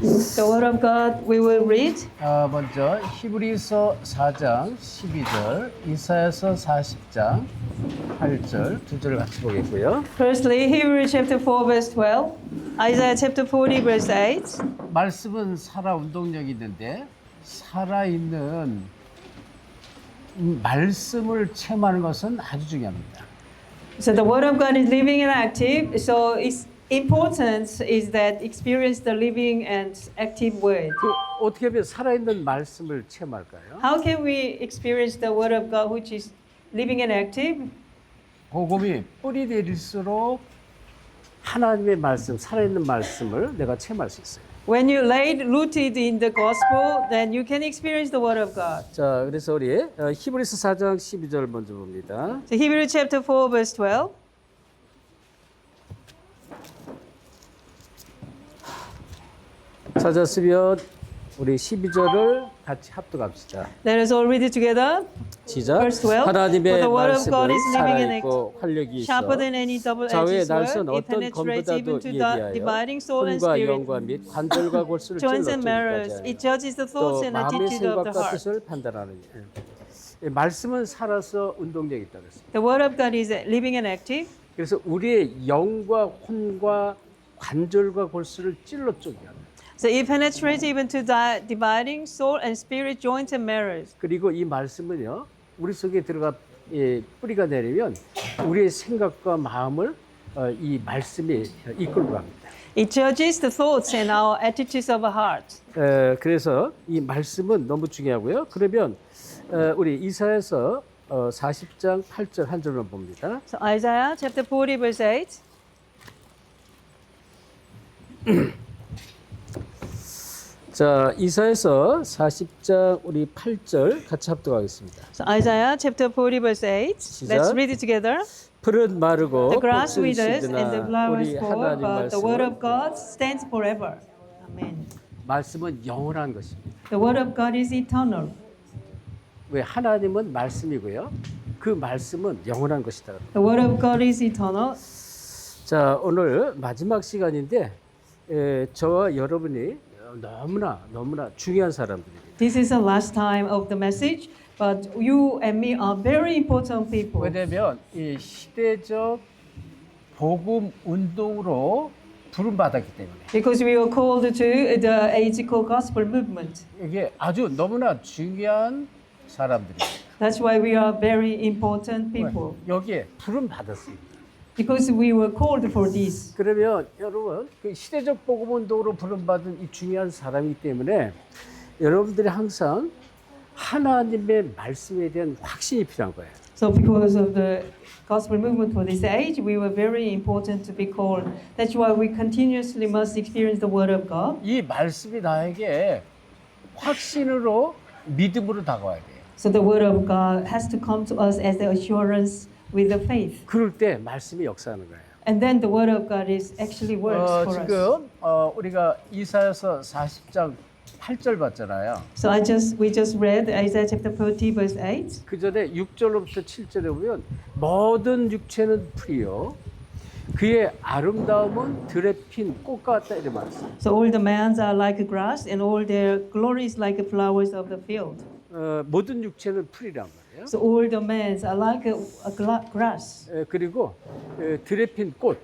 The Word of God we will read. 먼저 히브리서 4장 12절, 이사야서 40장 8절 두 절을 같이 보겠고요. Firstly, Hebrews chapter 4 verse 12, Isaiah chapter 40 verse 8. 말씀은 살아 운동력이 있는데 살아있는 말씀을 체험하는 것은 아주 중요합니다. So the Word of God is living and active. So its importance is that experience the living and active Word. 어떻게 하면 살아있는 말씀을 체험할까요? How can we experience the Word of God which is living and active? 복음이 뿌리 내릴수록 하나님의 말씀, 살아있는 말씀을 내가 체험할 수 있어요. When you laid rooted in the gospel, then you can experience the Word of God. 자, 그래서 우리 히브리서 4장 12절 먼저 봅니다. So Hebrews chapter 4 verse 12. 찾았으면 우리 12절을 같이 합독합시다. Let us all read it together. 시작. Verse 12. For 하나님의 the word of God 말씀은 is living and 살아있고 활력이 있어 sharper than any 좌우의 double-edged 날선 sword. It 어떤 penetrates even 검보다도 to the 예리하여 dividing soul and 혼과 spirit, 영과 및 관절과 골수를 joints 찔러 and marrows. 쪼기까지 It 하여 judges the thoughts 또 and 마음의 attitude of the 생각과 heart. 뜻을 판단하는 말씀은 살아서 운동력이 있다 그랬어요. The word of God is living and active. 그래서 우리의 영과 혼과 관절과 골수를 찔러 쪼개게 합니다. So it penetrates even to the dividing soul and spirit, joints and marrows. 그리고 이 말씀은요, 우리 속에 들어가 뿌리가 내리면 우리의 생각과 마음을 이 말씀이 이끌고 갑니다. It judges the thoughts and our attitudes of our heart. 그래서 이 말씀은 너무 중요하고요. 그러면 우리 이사야서 40장 8절 한 절만 봅니다. So Isaiah chapter 40 verse 8. 자, 이사야서 40장 우리 8절 같이 합독하겠습니다. So Isaiah chapter 40 verse 8. 시작. Let's read it together. 풀은 마르고 The grass 꽃은 withers and the 시드나 flowers 우리 fall, 하나님 but the word 말씀은 of God stands forever. Amen. 말씀은 영원한 것입니다. The word of God is eternal. 왜 하나님은 말씀이고요. 그 말씀은 영원한 것이다. The word of God is eternal. 자, 오늘 마지막 시간인데 저와 여러분이 너무나 중요한 사람들입니다. This is the last time of the message, but you and me are very important people. 왜냐하면 이 시대적 복음 운동으로 부름받았기 때문에 Because we are called to the agical gospel movement. 이게 아주 너무나 중요한 사람들입니다. That's why we are very important people. 여기에 부름받았습니다. Because we were called for this. 그러면 여러분 그 시대적 복음 운동으로 부름받은 이 중요한 사람이기 때문에 여러분들이 항상 하나님의 말씀에 대한 확신이 필요한 거예요. So because of the gospel movement for this age, we were very important to be called. That's why we continuously must experience the word of God. 이 말씀이 나에게 확신으로 믿음으로 다가와야 돼요. So the word of God has to come to us as the assurance with the faith. 그럴 때 말씀이 역사하는 거예요. And then the word of God is actually works for us. 지금 우리가 이사야서 40장 8절 봤잖아요. So we just read Isaiah chapter 40 verse 8. 그 전에 6절로부터 7절에 보면 모든 육체는 풀이요 그의 아름다움은 들에 핀 꽃 같다 이렇게 말했어요. So all the mans are like grass, and all their glory is like the flowers of the field. 모든 육체는 풀이란 말이에요. So all the mans are like a grass. 그리고 들에 핀 꽃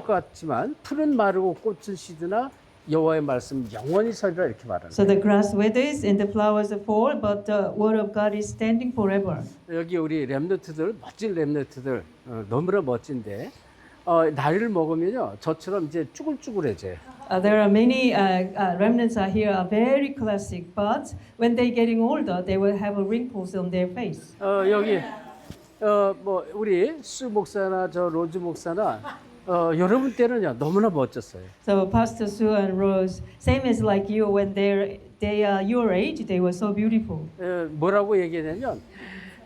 같지만 풀은 마르고 꽃은 시드나 여호와의 말씀 영원히 서리라 이렇게 말하는 So 거예요. the grass withers and the flowers fall, but the word of God is standing forever. 여기 우리 렘너트들 멋진 렘너트들 너무나 멋진데 나이를 먹으면요 저처럼 이제 쭈글쭈글해져요. There are many remnants are here are very classic, but when they getting older, they will have wrinkles on their face. 여기 뭐 우리 수 목사나 저 로즈 목사나 여러분 때는요 너무나 멋졌어요. So Pastor Sue and Rose, same as like you when they are your age, they were so beautiful. 뭐라고 얘기하냐면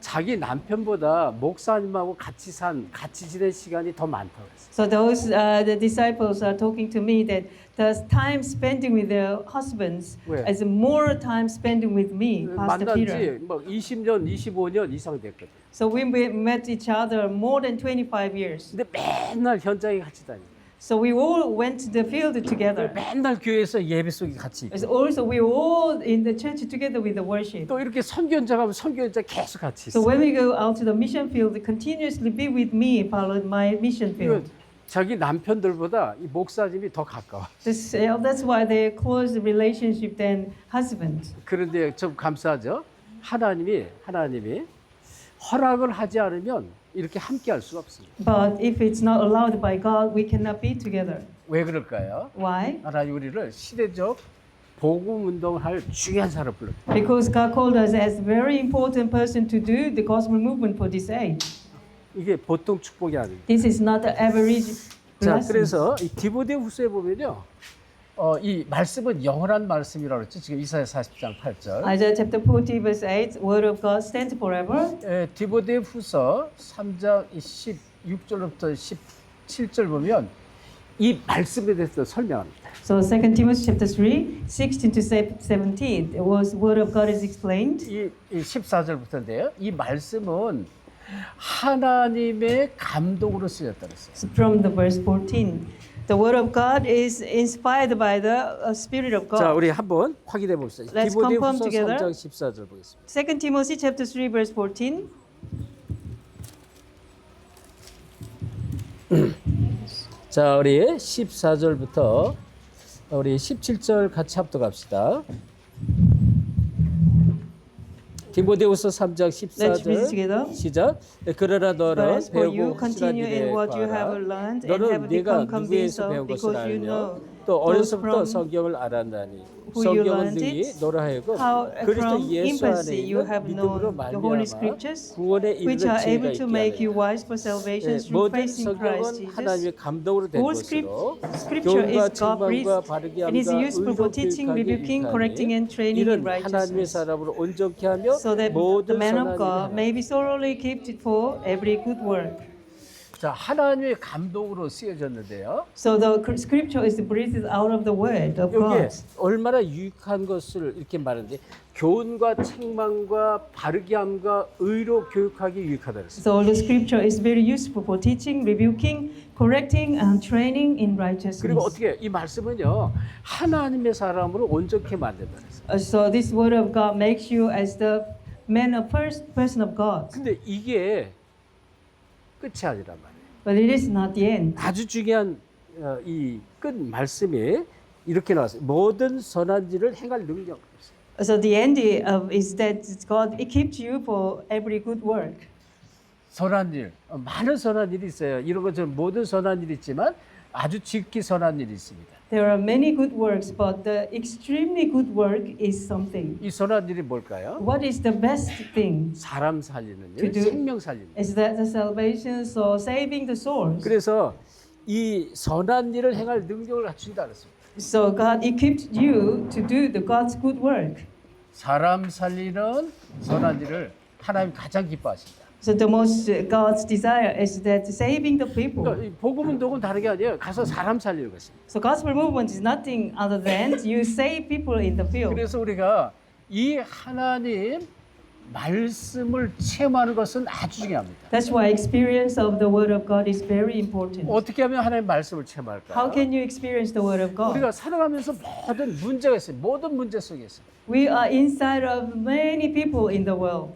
자기 남편보다 목사님하고 같이 지낸 시간이 더 많다고 했어요. So those the disciples are talking to me that the time spending with their husbands 왜? is more time spending with me, Pastor 만난 Peter. 지 뭐 20년, 25년 이상 됐거든. So we met each other more than 25 years. 근데 맨날 현장에 같이 다니. So we all went to the field together. 맨날 교회에서 예배 속에 같이 있고. As also, we were all in the church together with the worship. 또 이렇게 선교연장 가면 선교연장 계속 같이 So 있어. when we go out to the mission field, continuously be with me, follow my mission 이거 field. 자기 남편들보다 이 목사님이 더 가까워. That's why they're close relationship than husband. 그런데 좀 감사하죠. 하나님이 허락을 하지 않으면 이렇게 함께 할 수가 없습니다. But if it's not allowed by God, we cannot be together. 왜 그럴까요? Why? 하나님 우리를 시대적 복음 운동을 할 중요한 사람 불렀다. Because God called us as very important person to do the gospel movement for this age. 이게 보통 축복이 아닙니다. This is not the average 자, blessing. 그래서 이 디모데후서에 보면요. 이 말씀은 영원한 말씀이라고 그랬죠. 지금 이사야 40장 8절. Isaiah chapter 40 verse 8, word of God stands forever. 디모데후서 3장 16절부터 17절 보면 이 말씀에 대해서 설명합니다. So 2 Timothy chapter 3, 16 to 17, it was word of God is explained. 이 14절부터인데요. 이 말씀은 하나님의 감동으로 쓰였다 그랬어요. So from the verse 14, the word of God is inspired by the Spirit of 자, God. 우리 한번 확인해 봅시다. Let's confirm 디모데후서 together. 3장 14절 보겠습니다. 2 Timothy chapter 3 verse 14. 자, 우리 14절부터 우리 17절 같이 합독합시다. 디모데후서 3장 Let's read 14절 together. 시작. 그러나 But 너는 as for you, 배우고 확실한 continue in 일에 what you have 구하라. learned and 너는 have 네가 become convinced 누구에서 of, 배운 것을 because you 알며 know 또 those 어려서부터 from 성경을 알았나니 who you 성경은 learned 능히 it, 너로 하여금 how 그리스도 from 예수 안에 infancy you 있는 have 믿음으로 known the Holy 말미암아 Scriptures, 구원에 which 이르는 are 지혜가 able to make 있게 you 하느니라. wise for salvation through 모든 faith in Christ 성경은 Jesus. 하나님의 감동으로 된 All 것으로 Scripture 교훈과 is God-breathed 책망과 바르게 and is 함과 useful for teaching, 의로 rebuking, 교육하니 correcting, and training in 이는 하나님의 righteousness, 사람으로 온전케 하며 so that the 모든 man of 선한 God 일을 may be thoroughly equipped for every good work. 자, 하나님의 감동으로 쓰여졌는데요. So the Scripture is breathed out of the Word of 여기에 God. 얼마나 유익한 것을 이렇게 말하는데 교훈과 책망과 바르게 함과 의로 교육하기 유익하다 그랬어요. So the Scripture is very useful for teaching, rebuking, correcting, and training in righteousness. 그리고 어떻게 이 말씀은요 하나님의 사람으로 온전케 만든다 그랬어요. So this Word of God makes you as the man of first person of God. 근데 이게 끝이 아니란 말이에요. But it is not the end. 아주 중요한 이 끝 말씀이 이렇게 나왔어요. 모든 선한 일을 행할 능력. So the end is that God equipped you for every good work. 선한 일, 많은 선한 일이 있어요. 이런 것처럼 모든 선한 일이 있지만 아주 지극히 선한 일이 있습니다. There are many good works, but the extremely good work is something. 이 선한 일이 뭘까요? What is the best thing? 사람 살리는 To 일, do. 생명 살리는 일. Is that the salvation, so saving the souls? 그래서 이 선한 일을 행할 능력을 갖춘다 그랬습니다. So God equipped you to do the God's good work. 사람 살리는 선한 일을 하나님 가장 기뻐하신다. So the most God's desire is that saving the people. 그러니까 이 복음 운동은 다른 게 아니에요. 가서 사람 살리는 것입니다. So gospel movement is nothing other than you save people in the field. 그래서 우리가 이 하나님 말씀을 체험하는 것은 아주 중요합니다. That's why experience of the Word of God is very important. 어떻게 하면 하나님 말씀을 How 체험할까요? can you experience the Word of God? 우리가 살아가면서 모든 문제가 있어요. 모든 문제 속에 있어요. We are inside of many people in the world.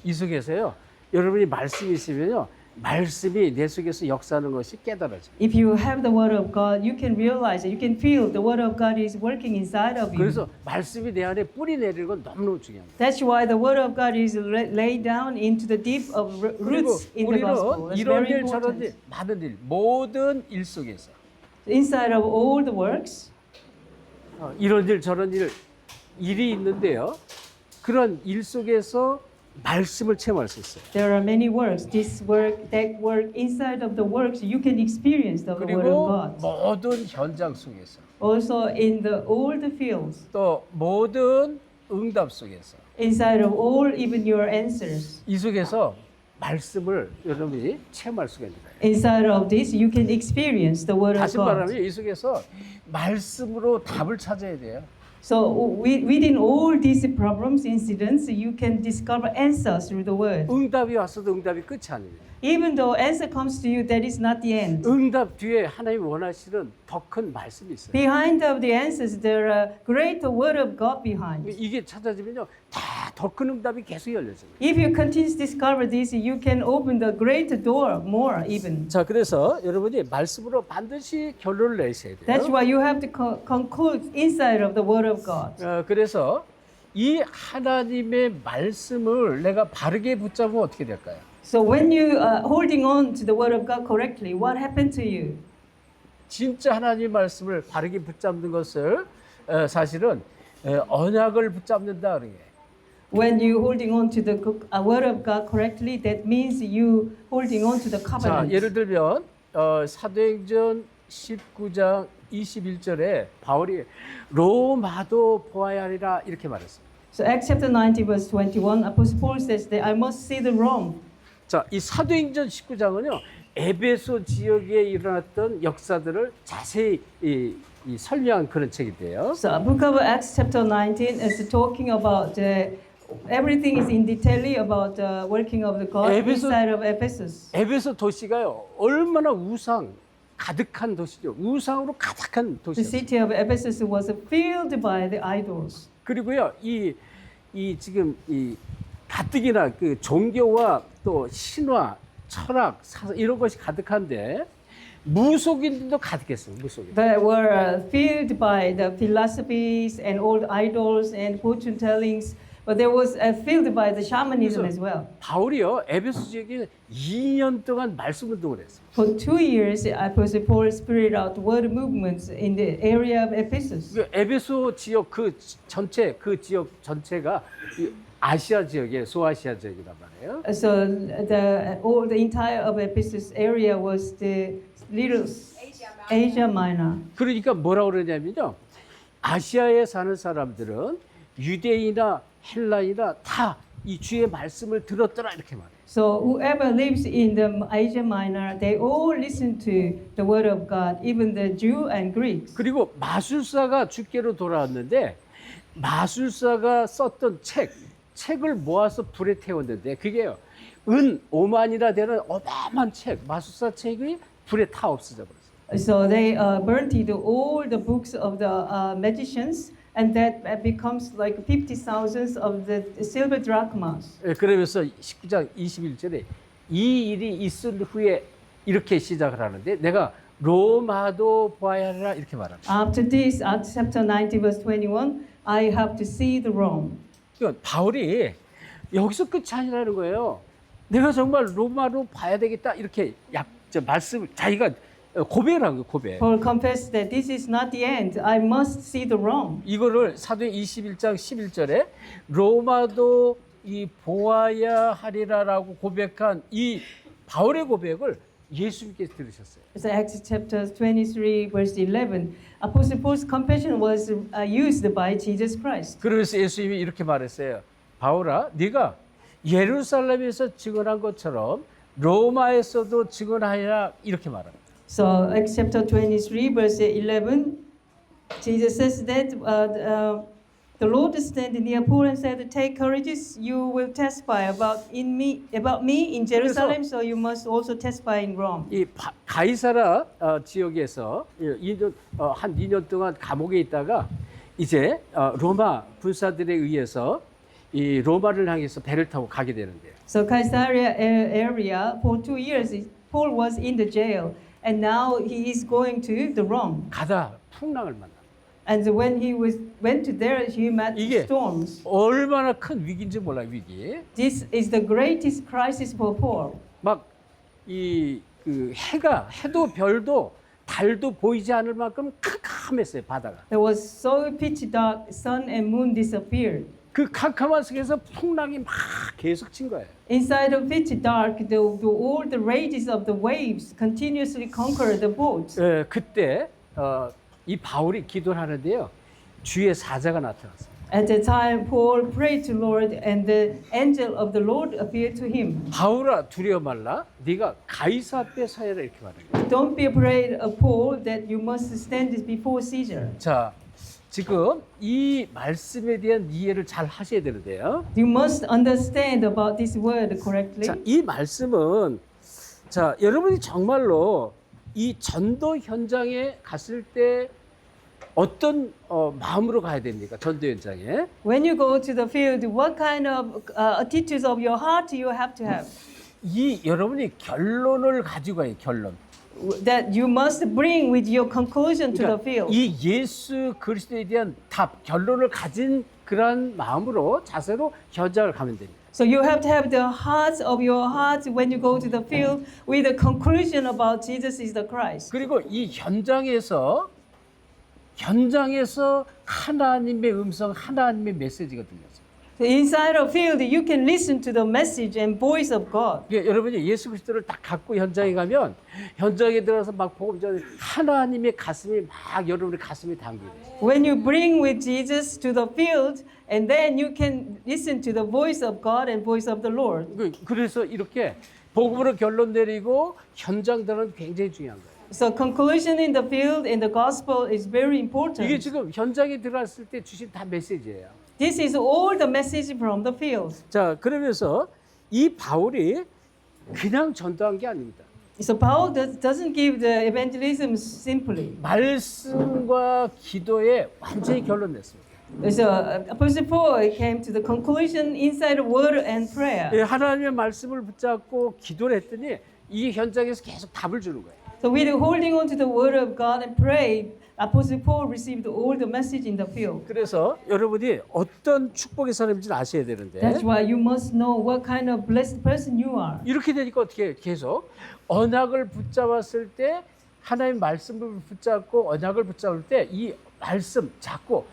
이 속에서요. 여러분이 말씀이 있으면요. 말씀이 내 속에서 역사하는 것이 깨달아져요. If you have the Word of God, you can realize it. You can feel the Word of God is working inside of you. 그래서 말씀이 내 안에 뿌리 내리는 건 너무너무 중요합니다. That's why the Word of God is laid down into the deep of 그리고 roots in the gospel. 우리는 That's 이런 very 일 저런 일 important. 많은 일 모든 일 속에서 Inside of all the works, 이런 일 저런 일이 있는데요. 그런 일 속에서 말씀을 체험할 수 있어요. there are many works. This work, that work, inside of the works, you can experience the Word of 그리고 God. 모든 현장 속에서 Also in the all the fields, 또 모든 응답 속에서 inside of all even your answers. 이 속에서 말씀을 여러분이 체험할 수가 있는 거예요. Inside of this, you can experience the Word of 다시 God. 말하면 이 속에서 말씀으로 답을 찾아야 돼요. So within all these problems, incidents, you can discover answers through the word. 응답이 왔어도 응답이 끝이 아닙니다. Even though answer comes to you, that is not the end. 응답 뒤에 하나님 원하시는 더 큰 말씀이 있어요. Behind of the answers, there are greater word of God behind. 이게 찾아지면요, 다 더 큰 응답이 계속 열려져요. If you continue to discover this, you can open the greater door more even. 자, 그래서 여러분이 말씀으로 반드시 결론을 내셔야 돼요. That's why you have to conclude inside of the word of God. 그래서 이 하나님의 말씀을 내가 바르게 붙잡으면 어떻게 될까요? So when you are holding on to the word of God correctly, what happened to you? 진짜 하나님 말씀을 바르게 붙잡는 것을 사실은 언약을 붙잡는다 그런 게. When you holding on to the word of God correctly, that means you holding on to the 자, covenant. 예를 들면 사도행전 19장 21절에 바울이 로마도 보아야 하리라 이렇게 말했어요. So Acts chapter 19 verse 21, Apostle Paul says that I must see the Rome. 자, 이 사도행전 19장은요. 에베소 지역에 일어났던 역사들을 자세히 설명한 그런 책인데요. So book of Acts chapter 19 is talking about everything is in detail about the working of the God inside of Ephesus. 에베소 도시가요. 얼마나 우상 가득한 도시죠. 우상으로 가득한 The 도시였어요. city of Ephesus was filled by the idols. 그리고요. 이 지금 이 가뜩이나 그 종교와 또 신화, 철학, 사상 이런 것이 가득한데 무속인들도 가득했어요. 무속인. They were filled by the philosophies and old idols and fortune tellings, but there was filled by the shamanism as well. 바울이요 에베소 지역에 2년 동안 말씀 운동을 했어요. For 2 years, Apostle Paul spread out word movements in the area of Ephesus. 그 에베소 지역 그 지역 전체가 이 아시아 지역의 소아시아 지역이란 말이에요. So the entire of Ephesus area was the little Asia Minor. 그러니까 뭐라고 그러냐면요. 아시아에 사는 사람들은 유대인이나 헬라이나 다 이 주의 말씀을 들었더라 이렇게 말해요. So whoever lives in the Asia Minor, they all listen to the word of God, even the Jew and Greeks. 그리고 마술사가 주께로 돌아왔는데 마술사가 썼던 책을 모아서 불에 태웠는데 그게요. 은 5만이나 되는 어마어마한 책, 마술사 책이 불에 타 없어져 버렸어요. So they burnt all the books of the magicians, and that becomes like 50,000 of the silver drachmas. 그러면서 19장 21절에 이 일이 있은 후에 이렇게 시작을 하는데 내가 로마도 보아야 하라 이렇게 말합니다. After this, Acts chapter 19 verse 21, I have to see the Rome. 그러니까 바울이 여기서 끝이 아니라는 거예요. 내가 정말 로마로 봐야 되겠다 이렇게 말씀을 자기가 고백을 한 거예요. 고백. Paul confessed that this is not the end. I must see the Rome. 이거를 사도행 21장 11절에 로마도 이 보아야 하리라라고 고백한 이 바울의 고백을 예수님께서 들으셨어요. So Acts chapter 23 verse 11, Apostle Paul's confession was used by Jesus Christ. 그래서 예수님이 이렇게 말했어요. 바울아, 네가 예루살렘에서 증언한 것처럼 로마에서도 증언하리라 이렇게 말합니다. So Acts chapter 23 verse 11, Jesus says that the Lord stand near Paul and said, "Take courage, you will testify about me in Jerusalem, so you must also testify in Rome." 이 가이사라 지역에서 한 2년 동안 감옥에 있다가 이제 로마 군사들에 의해서 이 로마를 향해서 배를 타고 가게 되는데요. So Caesarea area for 2 years, Paul was in the jail, and now he is going to the Rome. 가다 풍랑을 만나. And when he went to there, he met 이게 storms. 얼마나 큰 위기인지 몰라요, 위기. This is the greatest crisis for Paul. 막 그 해도 별도 달도 보이지 않을 만큼 캄캄했어요, 바다가. There was so pitch dark, sun and moon disappeared. 그 캄캄한 속에서 풍랑이 막 계속 친 거예요. Inside of pitch dark, all the rages of the waves continuously conquer the boat. 그때 이 바울이 기도를 하는데요. 주의 사자가 나타났어요. At the time, Paul prayed to Lord, and the angel of the Lord appeared to him. 바울아 두려워 말라. 네가 가이사 앞에 서야라 이렇게 말해요. Don't be afraid of Paul, that you must stand before Caesar. 자, 지금 이 말씀에 대한 이해를 잘 하셔야 되는데요. You must understand about this word correctly. 자, 이 말씀은 자, 여러분이 정말로 이 전도 현장에 갔을 때 어떤 마음으로 가야 됩니까? 전도 현장에. When you go to the field, what kind of attitudes of your heart you have to have? 이 여러분이 결론을 가지고 가요. 결론. That you must bring with your conclusion to the field. 이 예수 그리스도에 대한 답, 결론을 가진 그러한 마음으로 자세로 현장을 가면 됩니다. So you have to have the heart of your heart when you go to the field with a conclusion about Jesus is the Christ. 그리고 이 현장에서 하나님의 음성, 하나님의 메시지가 들려요. Inside a field, you can listen to the message and voice of God. 여러분이 예수 그리스도를 딱 갖고 현장에 가면 현장에 들어가서 막 복음 전에 하나님의 가슴이 막 여러분의 가슴에 담겨요. When you bring with Jesus to the field, and then you can listen to the voice of God and voice of the Lord. 그래서 이렇게 복음으로 결론 내리고 현장 들어는 굉장히 중요한 거예요. So conclusion in the field and the gospel is very 이게 important. 지금 현장에 들어갔을 때 주신 다 메시지예요. This is all the message from the field. 자, 그러면서 이 바울이 그냥 전도한 게 아닙니다. So Paul doesn't give the evangelism simply. 말씀과 기도에 완전히 결론 냈습니다. So Apostle Paul came to the conclusion inside word and prayer. 예, 하나님의 말씀을 붙잡고 기도를 했더니 이 현장에서 계속 답을 주는 거예요. So with holding on to the word of God and pray, Apostle Paul received all the message in the field. 그래서 여러분이 어떤 축복의 사람인지 아셔야 되는데 That's why you must know what kind of blessed person you are. 이렇게 되니까 어떻게 계속 언약을 붙잡았을 때 하나님 말씀을 붙잡고 언약을 붙잡을 때 이 말씀 자꾸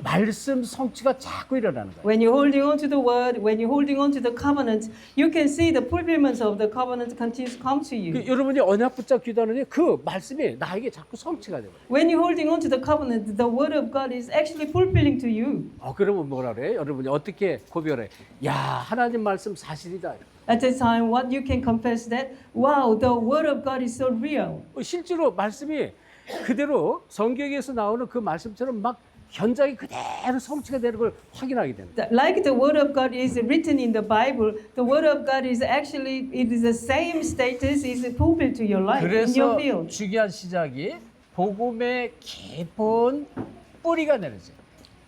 말씀 성취가 자꾸 일어나는 거예요. When you're holding on to the word, when you're holding on to the covenant, you can see the fulfillment of the covenant continues to come to you. 여러분이 언약 붙잡 기도하느니 그 말씀이 나에게 자꾸 성취가 돼요. When you're holding on to the covenant, the word of God is actually fulfilling to you. 그러면 뭐라 그래요? 여러분이 어떻게 고백해? 야, 하나님 말씀 사실이다. At that time, what you can confess that, wow, the word of God is so real. 실제로 말씀이 그대로 성경에서 나오는 그 말씀처럼 막 현장이 그대로 성취가 되는 걸 확인하게 됩니다. Like the word of God is written in the Bible, the word of God is actually, it is the same status, is fulfilled to your life, in your 그래서 field. 중요한 시작이 복음의 깊은 뿌리가 내려져요.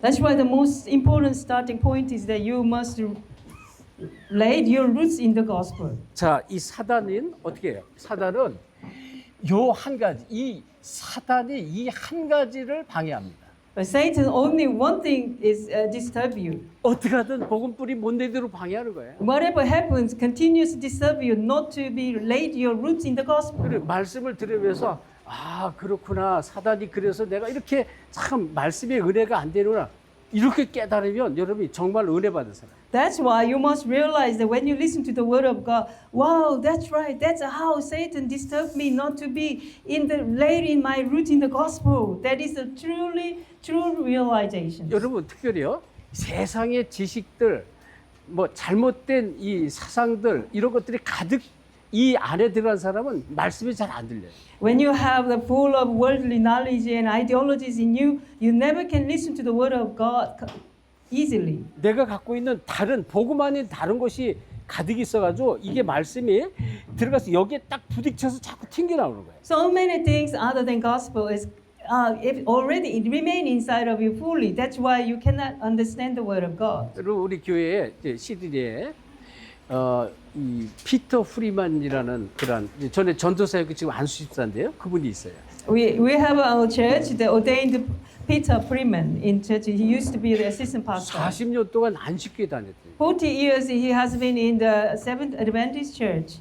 That's why the most important starting point is that you must lay your roots in the gospel. 자, 이 사단은 어떻게 해요? 사단은 요 한 가지, 이 사단이 이 한 가지를 방해합니다. But Satan only one thing is disturb you. 어떻게 하든 복음 뿌리 못 내대로 방해하는 거예요. Whatever happens, continues to disturb you not to be laid your roots in the gospel. 그래 말씀을 들으면서 그렇구나 사단이 그래서 내가 이렇게 참 말씀의 은혜가 안 되는구나 이렇게 깨달으면 여러분이 정말 은혜 받은 사람. That's why you must realize that when you listen to the word of God, wow, that's right. That's how Satan disturbed me not to be laid in my root in the gospel. That is a true realization. 여러분 특별히요 세상의 지식들 뭐 잘못된 이 사상들 이런 것들이 가득 이 안에 들어간 사람은 말씀이 잘 안 들려요. When you have the full of worldly knowledge and ideologies in you, you never can listen to the word of God easily. 내가 갖고 있는 다른 복음 아닌 다른 것이 가득 있어가지고 이게 말씀이 들어가서 여기에 딱 부딪혀서 자꾸 튕겨 나오는 거예요. So many things other than gospel is if already it remain inside of you fully. That's why you cannot understand the word of God. 그리고 우리 교회에 이제 시드니에 이 피터 프리만이라는 그런 전에 전도사였고 지금 안수집사인데요. 그분이 있어요. We have our church, the ordained Peter Freeman in church. He used to be the assistant pastor. 40년 동안 안식교회 다녔대요. 40 years he has been in the Seventh Adventist Church.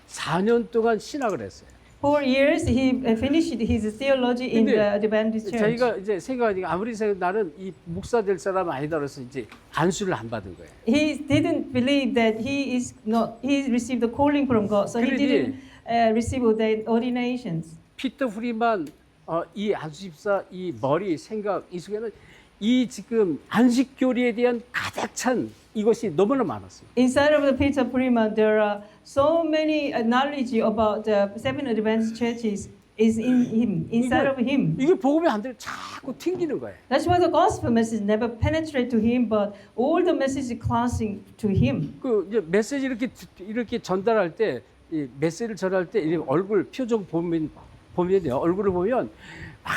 4년 동안 신학을 했어요. 4 years he finished his theology in 근데 the Adventist Church. 자기가 이제 생각하니까 아무리 생각 나는 이 목사 될 사람 아니다 그래서 이제 안수를 안 받은 거예요. He didn't believe that he received the calling from God, so he didn't receive the ordinations. 피터 프리만 이 안수집사 이 머리 생각 이 속에는 이 지금 안식교리에 대한 가득 찬 이것이 너무나 많았어요. Inside of the Peter Freeman, there are so many knowledge about the Seven Adventist churches is in him, inside of him. 이게 복음이 안 되면 자꾸 튕기는 거예요. That's why the gospel message never penetrate to him, but all the message is crossing to him. 그 이제 메시지 이렇게 전달할 때, 이 메시지를 전할 때 이 얼굴 표정 보면요. 얼굴을 보면 막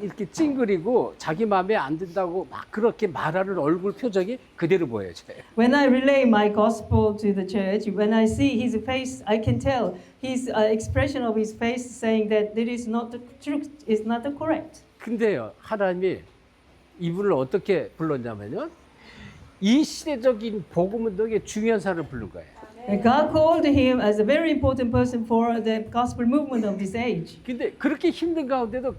이렇게 찡그리고 자기 마음에 안 든다고 막 그렇게 말하는 얼굴 표정이 그대로 보여요. When I relay my gospel to the church, when I see his face, I can tell his expression of his face saying that that is not the truth, is not the correct. 근데요, 하나님이 이분을 어떻게 불렀냐면요, 이 시대적인 복음 운동의 중요한 사람을 부른 거예요. And God called him as a very important person for the gospel movement of this age. 근데 그렇게 힘든 가운데도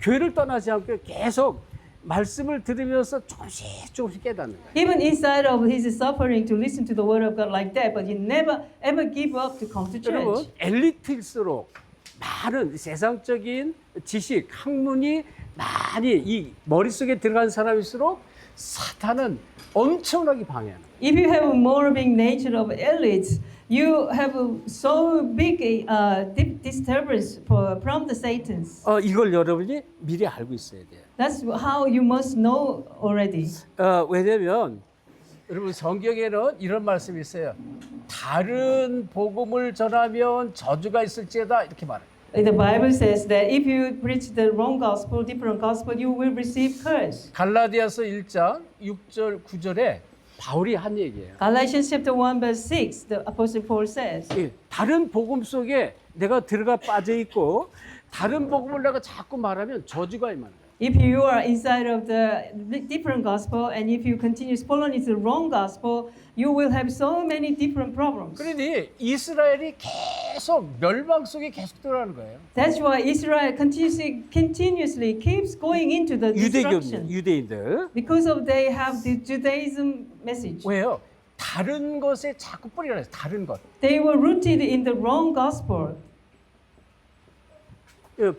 교회를 떠나지 않고 계속 말씀을 들으면서 조금씩 깨닫는 거예요. Even inside of his suffering to listen to the word of God like that, but he never ever give up to come to 여러분, church. 엘리트일수록 많은 세상적인 지식, 학문이 많이 이 머릿속에 들어간 사람일수록 사탄은 엄청나게 방해하는 거예요. If you have a more big nature of elites, you have so big deep disturbance from the Satans. 이걸 여러분이 미리 알고 있어야 돼요. That's how you must know already. 왜냐면 여러분 성경에는 이런 말씀이 있어요. 다른 복음을 전하면 저주가 있을지어다 이렇게 말해요. The Bible says that if you preach the wrong gospel, different gospel, you will receive curse. 갈라디아서 1장 6절 9절에 바울이 한 얘기예요. Galatians chapter 1 verse 6, the Apostle Paul says, 다른 복음 속에 내가 들어가 빠져 있고 다른 복음을 내가 자꾸 말하면 저주가 임하는 거예요. if you are inside of the different gospel and if you continue following the wrong gospel, you will have so many different problems. 그러니 이스라엘이 계속 멸망 속에 계속 들어가는 거예요. That's why Israel continuously keeps going into the destruction. 유대인들. Because of they have the Judaism message. 왜요? 다른 것에 자꾸 뿌리가 있어요. 다른 것. They were rooted in the wrong gospel.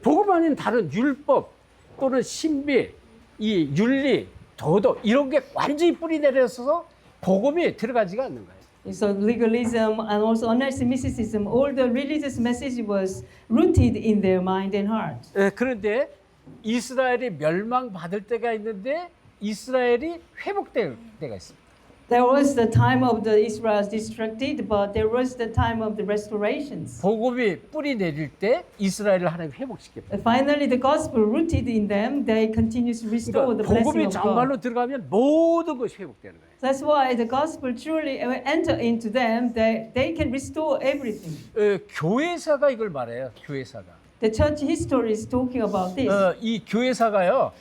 복음 아닌 다른 율법 또는 신비, 이 윤리, 도덕 이런 게 완전히 뿌리 내려서 복음이 들어가지가 않는 거예요. So legalism and also anti-Semitism, all the religious message was rooted in their mind and heart. 그런데 이스라엘이 멸망받을 때가 있는데 이스라엘이 회복될 때가 있습니다. There was the time of the Israel's destructed, but there was the time of the restorations. 복음이 뿌리 내릴 때 이스라엘을 하나님 회복시킵니다. And finally, the gospel rooted in them, they continue to restore the blessing 복음이 of God. 정말로 들어가면 모든 것이 회복되는 거예요. That's why the gospel truly enter into them, they can restore everything. 교회사가 이걸 말해요. 교회사가. The church history is talking about this. 이 교회사가요.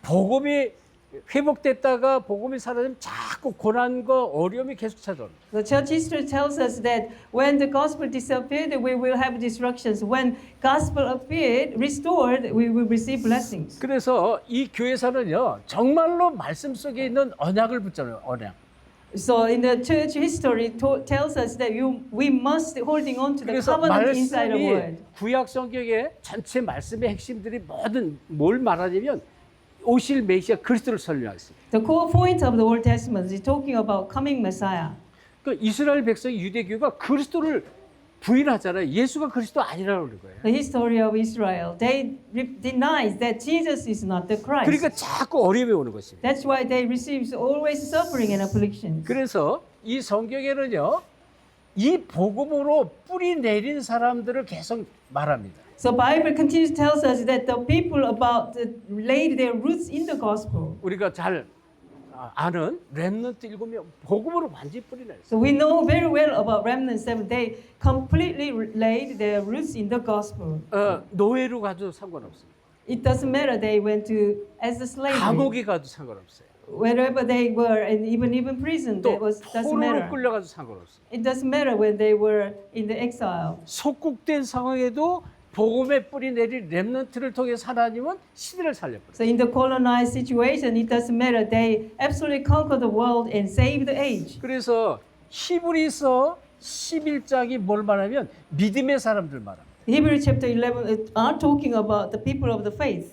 복음이 회복됐다가 복음이 사라지면 자꾸 고난과 어려움이 계속 찾아옵니다. The church history tells us that when the gospel disappeared, we will have disruptions. When gospel appeared, restored, we will receive blessings. 그래서 이 교회사는요. 정말로 말씀 속에 있는 언약을 붙잡아요. 언약. So in the church history tells us that we must holding on to the 그래서 covenant inside the 말씀이 word. 구약 성경의 전체 말씀의 핵심들이 모든 뭘 말하냐면 오실 메시아 그리스도를 설명하겠습니다. The core point of the Old Testament is talking about coming Messiah. 그 이스라엘 백성 유대교가 그리스도를 부인하잖아요. 예수가 그리스도 아니라고 그러는 거예요. The history of Israel, they denies that Jesus is not the Christ. 그러니까 자꾸 어려움이 오는 것입니다. That's why they receive always suffering and afflictions. 그래서 이 성경에는요. 이 복음으로 뿌리 내린 사람들을 계속 말합니다. So Bible continues to tell us that the people laid their roots in the gospel. 우리가 잘 아는 렘넌트 7명 복음으로 완전히 뿌리 내렸어요. So we know very well about remnant 7. They completely laid their roots in the gospel. 노예로 가도 상관없어요. It doesn't matter they went to as a slave. 감옥에 가도 상관없어요. Wherever they were, and even prison, 또 doesn't 포로로 matter. 끌려가도 상관없어요. It doesn't matter when they were in the exile. 속국된 상황에도 복음의 뿌리 내린 렘넌트를 통해서 하나님은 시대를 살려버려요. So in the colonized situation, it doesn't matter. They absolutely conquer the world and save the age. 그래서 히브리서 11장이 뭘 말하면 믿음의 사람들 말합니다. Hebrew chapter 11 are talking about the people of the faith.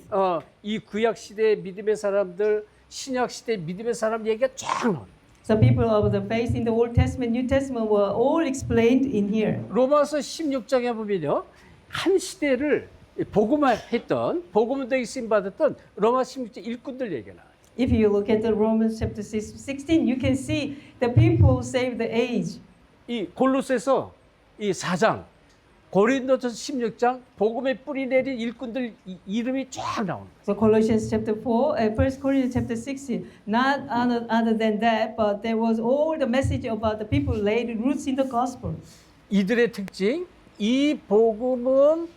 이 구약 시대의 믿음의 사람들, 신약 시대 믿음의 사람 얘기가 쫙 나옵니다. So people of the faith in the Old Testament, New Testament were all explained in here. 로마서 16장에 보면요. 한 시대를 복음화 했던 복음되게 쓰임 받았던 로마 16장 일꾼들 얘기가 나와요. If you look at the Romans chapter 16, you can see the people saved the age. 이 골로새서 이 4장, 고린도전서 16장 복음의 뿌리 내린 일꾼들 이름이 쫙 나오는 거예요. So Colossians chapter 4, 1 Corinthians chapter 16, not other than that, but there was all the message about the people laid roots in the gospel. 이들의 특징, 이 복음은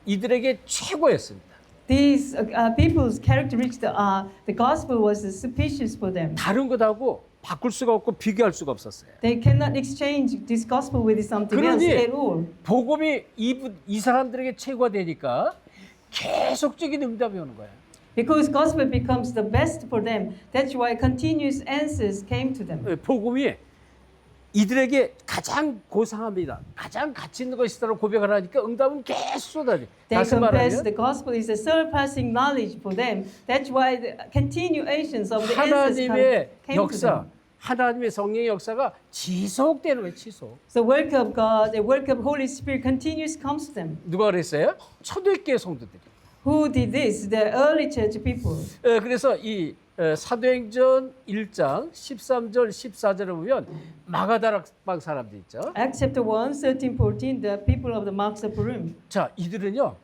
이들에게 최고였습니다. These people's characteristics are the gospel was sufficient for them. 다른 것하고 바꿀 수가 없고 비교할 수가 없었어요. They cannot exchange this gospel with something else 그러니 at all. 복음이 이 사람들에게 최고가 되니까 계속적인 응답이 오는 거예요. Because gospel becomes the best for them, that's why continuous answers came to them. 복음이 이들에게 가장 고상합니다. 가장 가치 있는 것이다라고 고백을 하니까 응답은 계속 쏟아져요. They 다시 confess 말하면 the gospel is a surpassing knowledge for them. That's why the continuations of the answers 하나님의 came to 역사, them. 하나님의 성령의 역사가 지속되는 거예요. 지속. The work of God, the work of Holy Spirit continues comes to them. 누가 그랬어요? 초대교회 성도들이. Who did this? The early church people. 그래서 이 사도행전 1장 13절 14절을 보면 마가다락방 사람들 있죠. Acts chapter 1, 13, 14, the people of the Marks of Perim. 자, 이들은요.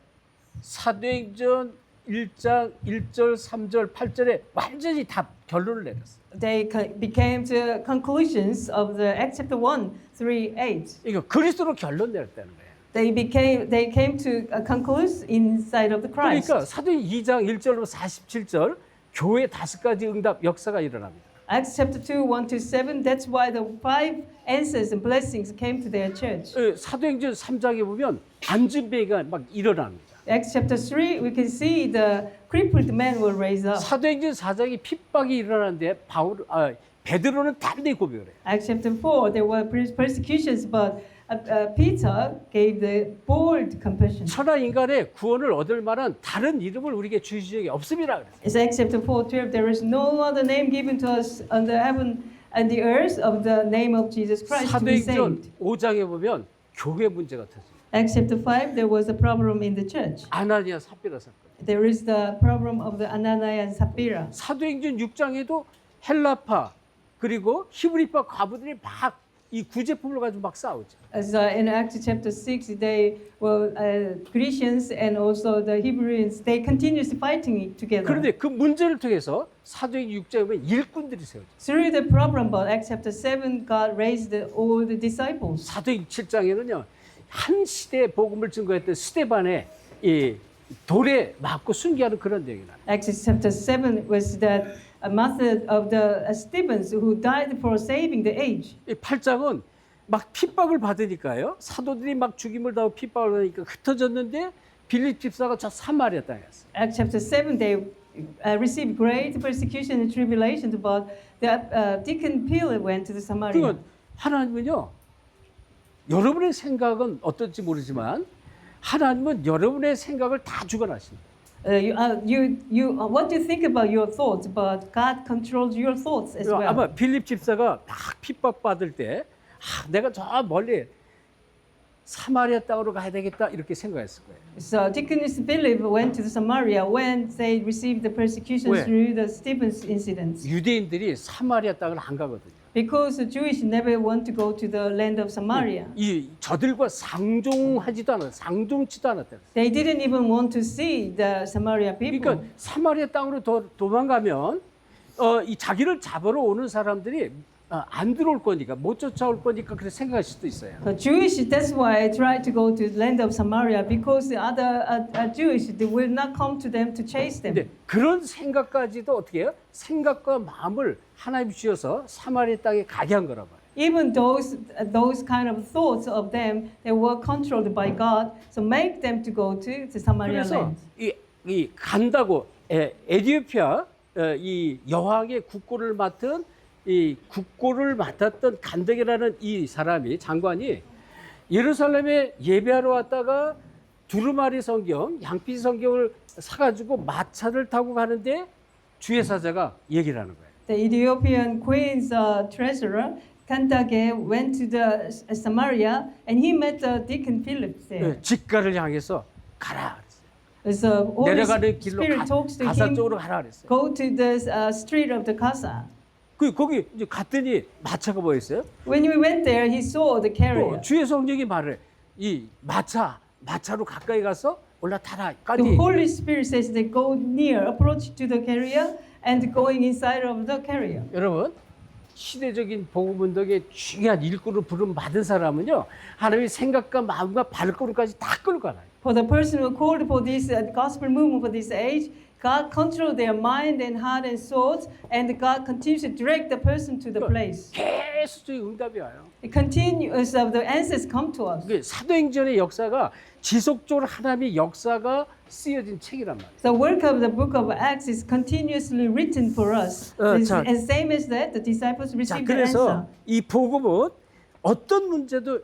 사도행전 1장 1절 3절 8절에 완전히 다 결론을 내렸어요. They became the conclusions of the Acts chapter 1, 3, 8. 이거 그리스도로 결론 내렸다는 거예요. They came to a conclusion inside of the Christ. 그러니까 사도행 2장 1절로 47절 교회 5가지 응답 역사가 일어납니다. Acts chapter 2, 1 to 7, that's why the 5 answers and blessings came to their church. 사도행전 3장에 보면 안진뱅이가 막 일어납니다. Acts chapter 3, we can see the crippled man will raise up. 사도행전 4장에 핍박이 일어나는데 베드로는 단단히 고백을 해요. Acts chapter 4, there were persecutions, but Peter gave the bold confession. 천하 인간의 구원을 얻을 만한 다른 이름을 우리에게 주신 적이 없습니다. 그랬어요. It's Acts chapter 4, 12, there is no other name given to us under heaven and the earth of the name of Jesus Christ to be 사도행전 saved. 5장에 보면 교회 문제가 터져요. Acts chapter 5, there was a problem in the church. 아나니아 삽비라 사건. There is the problem of the Ananias and Sapphira. 사도행전 6장에도 헬라파 그리고 히브리파 과부들이 막 이 구제품을 가지고 막 싸우죠. As in Acts chapter 6, they were Christians and also the Hebrews. They continuously fighting together. 그런데 그 문제를 통해서 사도행전 6장에 보면 일꾼들이 세워져. Through the problem, but Acts chapter 7, God raised all the disciples. 사도행전 7장에는요 한 시대의 복음을 증거했던 스데반의 이 돌에 맞고 순교하는 그런 내용이 나요. Acts chapter 7 was that a method of the Stephens who died for saving the age. 이 8장은 막 핍박을 받으니까요. 사도들이 막 죽임을 당하고 핍박을 받으니까 흩어졌는데 빌립 집사가 저 사마리아 땅에 왔어요. Acts chapter 7, they received great persecution and tribulation, but the deacon Peter went to the Samaria. 그러니까 하나님은요. 여러분의 생각은 어떨지 모르지만 하나님은 여러분의 생각을 다 주관하십니다. What do you think about your thoughts? But God controls your thoughts as well. 아마 빌립 집사가 막 핍박받을 때 내가 저 멀리 사마리아 땅으로 가야 되겠다 이렇게 생각했을 거예요. So Deaconess Philip went to Samaria when they received the persecution 왜? through the Stephen's incidents. 유대인들이 사마리아 땅을 안 가거든요. Because the Jewish never want to go to the land of Samaria. 이 저들과 상종하지도 않았어요. 상종치도 않았다. They didn't even want to see the Samaria people. 그러니까 사마리아 땅으로 도망가면 이 자기를 잡으러 오는 사람들이 안 들어올 거니까 못 쫓아올 거니까 그렇게 생각할 수도 있어요. The Jewish, that's why I tried to go to the land of Samaria because the other Jewish, they will not come to them to chase them. 근데 그런 생각까지도 어떻게 해요? 생각과 마음을 하나님 주셔서 사마리아 땅에 가게 한 거란 말이에요. Even those kind of thoughts of them, they were controlled by God, so make them to go to the Samaria 그래서 land. 이 간다고 에티오피아 이 여왕의 국고를 맡은 이 국고를 맡았던 간덕이라는 이 사람이 장관이 예루살렘에 예배하러 왔다가 두루마리 성경, 양피 성경을 사가지고 마차를 타고 가는데 주의 사자가 얘기를 하는 거예요. The Ethiopian queen's treasurer Kandake went to the Samaria and he met the deacon Philip there. 직가를 향해서 가라. As the Holy 내려가는 길로 Spirit talks to 가사 him, 쪽으로 가라 그랬어요. go to the street of the Gaza. 거기 이제 갔더니 마차가 보였어요. When we went there, he saw the 또 carrier. 주의 성령이 말해. 이 마차로 가까이 가서 올라타라. The 까지. Holy Spirit says they go near, approach to the carrier, and going inside of the carrier. 여러분, 시대적인 복음 운동의 중요한 일꾼을 부름 받은 사람은요, 하나님의 생각과 마음과 발걸음까지 다 끌고 가요. For the person who called for this gospel movement for this age, God controls their mind and heart and souls, and God continues to direct the person to the place. 계속적인 응답이 와요. It continues, the answers come to us. 이게 사도행전의 역사가 지속적으로 하나님의 역사가 쓰여진 책이란 말이에요. The work of the book of Acts is continuously written for us. 자, And same as that, the disciples 자, received the answer. 그래서 이 복음은 어떤 문제도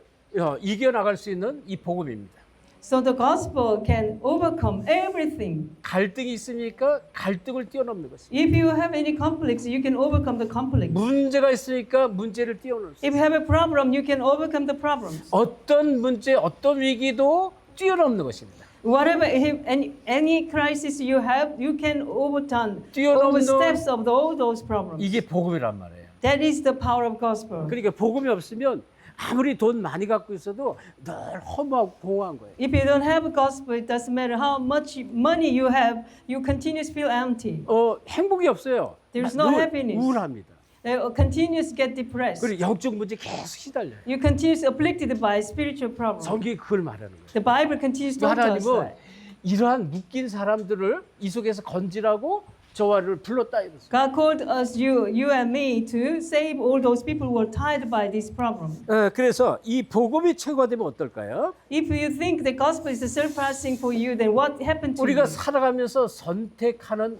이겨나갈 수 있는 이 복음입니다. So the gospel can overcome everything. 갈등이 있으니까 갈등을 뛰어넘는 것입니다. If you have any conflicts, you can overcome the conflict. 문제가 있으니까 문제를 뛰어넘는 If you have a problem, you can overcome the problems. 어떤 문제, 어떤 위기도 뛰어넘는 것입니다. Whatever any crisis you have, you can overturn 뛰어넘는 steps of all those problems. 이게 복음이란 말이에요. That is the power of gospel. 그러니까 복음이 없으면 아무리 돈 많이 갖고 있어도 늘 허무하고 공허한 거예요. If you don't have a gospel, it doesn't matter how much money you have, you continue to feel empty. 행복이 없어요. There's no 늘 happiness. 우울합니다. You continue to get depressed. 그리고 영적 문제 계속 시달려요. You continue to afflicted by spiritual problems. 성경이 그걸 말하는 거예요. The Bible continues to tell us 하나님은 that. 이러한 묶인 사람들을 이 속에서 건지라고 저와를 불렀다 이랬어요. God called us, you and me, to save all those people who are tied by this problem. 그래서 이 복음이 최고가 되면 어떨까요? If you think the gospel is surpassing for you, then what happened to 우리가 you? 살아가면서 선택하는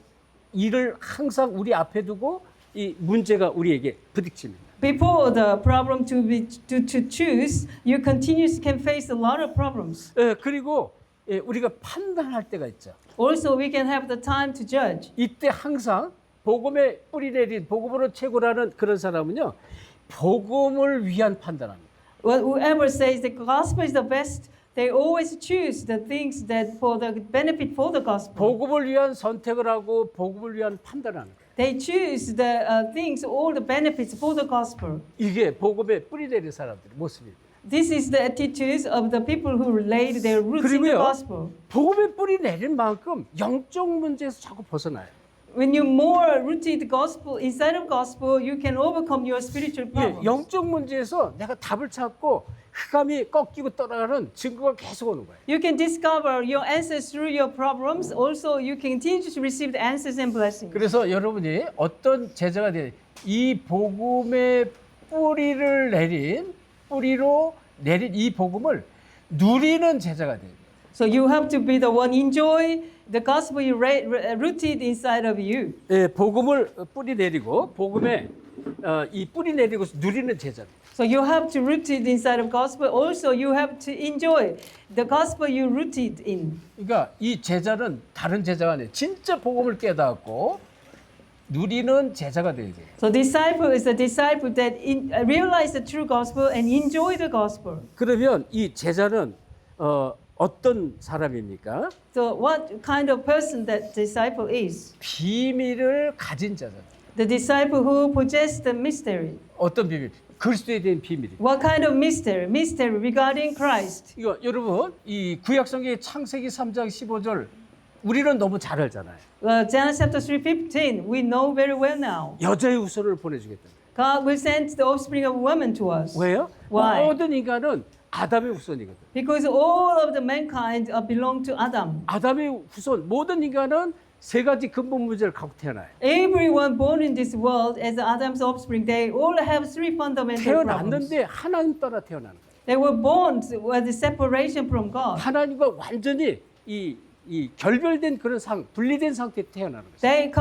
일을 항상 우리 앞에 두고 이 문제가 우리에게 부딪힙니다. Before the problem to choose, you continuously can face a lot of problems. 그리고 우리가 판단할 때가 있죠. Also, we can have the time to judge. 이때 항상 복음에 뿌리 내린 복음으로 최고라는 그런 사람은요, 복음을 위한 판단합니다. Whoever says the gospel is the best, they always choose the things that for the benefit for the gospel. 복음을 위한 선택을 하고 복음을 위한 판단을 하는 거예요. They choose the things, all the benefits for the gospel. 이게 복음에 뿌리 내린 사람들의 모습입니다. This is the attitudes of the people who laid their roots in the 그리고요, gospel. 복음에 뿌리 내린 만큼 영적 문제에서 자꾸 벗어나요. When you're more rooted gospel inside of gospel, you can overcome your spiritual problems. 영적 문제에서 내가 답을 찾고 흑암이 꺾이고 떠나가는 증거가 계속 오는 거예요. You can discover your answers through your problems. Also, you can continue to receive the answers and blessings. 그래서 여러분이 어떤 제자가 되는 이 복음의 뿌리로 내린 이 복음을 누리는 제자가 돼요. So you have to be the one enjoy the gospel you rooted inside of you. 복음을 뿌리 내리고 복음에 이 뿌리 내리고 누리는 제자입니다. So you have to root it inside of gospel. Also, you have to enjoy the gospel you rooted in. 그러니까 이 제자는 다른 제자가 아니에요. 진짜 복음을 깨닫고 누리는 제자가 되어야 돼요. So disciple is a disciple that realize the true gospel and enjoy the gospel. 그러면 이 제자는 어떤 사람입니까? So what kind of person that disciple is? 비밀을 가진 자다. The disciple who possess the mystery. 어떤 비밀? 그리스도에 대한 비밀이. What kind of mystery? Mystery regarding Christ. 이거 여러분 이 구약 성경의 창세기 3장 15절 우리는 너무 잘 알잖아요. Genesis chapter 3:15. We know very well now. 여자의 후손을 보내주겠다. God will send the offspring of woman to us. 왜요? Why? 모든 인간은 아담의 후손이거든. Because all of the mankind belong to Adam. 아담의 후손 모든 인간은 세 가지 근본 문제를 갖고 태어나요. Everyone born in this world as Adam's offspring, they all have three fundamental problems. 태어났는데 하나님 따라 태어나는 거예요. They were born with the separation from God. 하나님과 완전히 이 결별된 그런 분리된 상태에 태어나는 거예요. They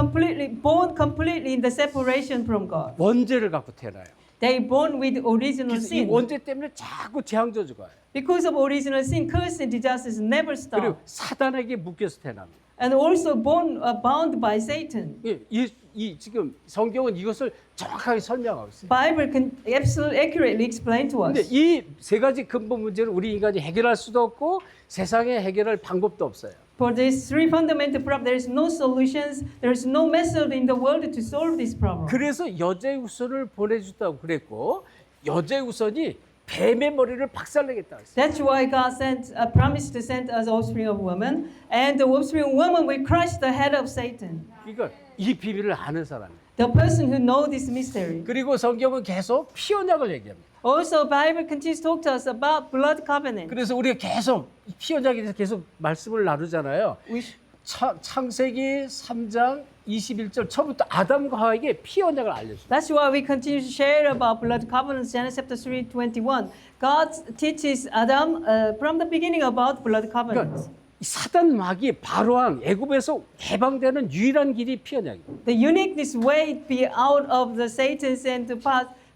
born completely in the separation from God. 원죄를 갖고 태어나요. They born with original 그래서 이 sin. 원죄 때문에 자꾸 재앙 저주가 와요. Because of original sin, curse and disasters never stop. 그리고 사단에게 묶여서 태어납니다. And also bound by Satan. 지금 성경은 이것을 정확하게 설명하고 있어요. Bible can absolutely accurately explain to 근데 us. 이 세 가지 근본 문제를 우리 인간이 해결할 수도 없고 세상에 해결할 방법도 없어요. For these three fundamental problems, there is no solutions, there is no method in the world to solve this problem. 그래서 여자의 후손을 보내주다고 그랬고 여자의 후손이 뱀의 머리를 박살내겠다 했어요. That's why God promised to send us offspring of woman, and the offspring of woman will crush the head of Satan. 그러니까 이 비밀을 아는 사람. The person who knows this mystery. 그리고 성경은 계속 피언약을 얘기합니다. Also, Bible continues to talk to us about blood covenant. 그래서 우리가 계속 피언약에 대해서 계속 말씀을 나누잖아요. 창세기 3장 21절 처음부터 아담과 하와에게 피언약을 알려줍니다. That's why we continue to share about blood covenants. Genesis chapter 3:21. God teaches Adam from the beginning about blood covenants. 그러니까 이 사단 마귀 바로왕 애굽에서 해방되는 유일한 길이 피언약입니다. The uniqueness way to be out of the Satan's and the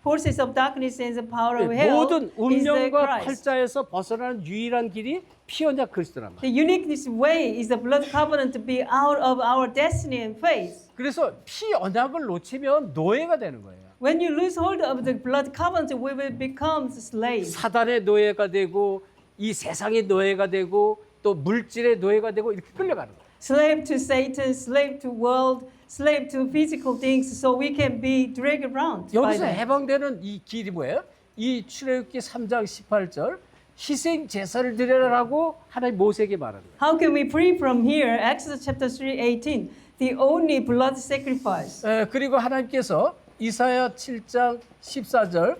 forces of darkness and the power of hell 모든 is the 운명과 Christ. 팔자에서 벗어나는 유일한 길이 피언약 그리스도란 말이에요. The uniqueness way is the blood covenant to be out of our destiny and faith. 그래서 피언약을 놓치면 노예가 되는 거예요. When you lose hold of the blood covenant, we will become slaves. 사단의 노예가 되고 이 세상의 노예가 되고 또 물질의 노예가 되고 이렇게 끌려가는 거예요. Slave to Satan, slave to world, slave to physical things, so we can be dragged around. by 여기서 them. 해방되는 이 길이 뭐예요? 이 출애굽기 3장 18절 희생 제사를 드려라라고 하나님 모세에게 말하는 거예요. How can we free from here? Exodus chapter 3:18. The only blood sacrifice. 그리고 하나님께서 이사야 7장 14절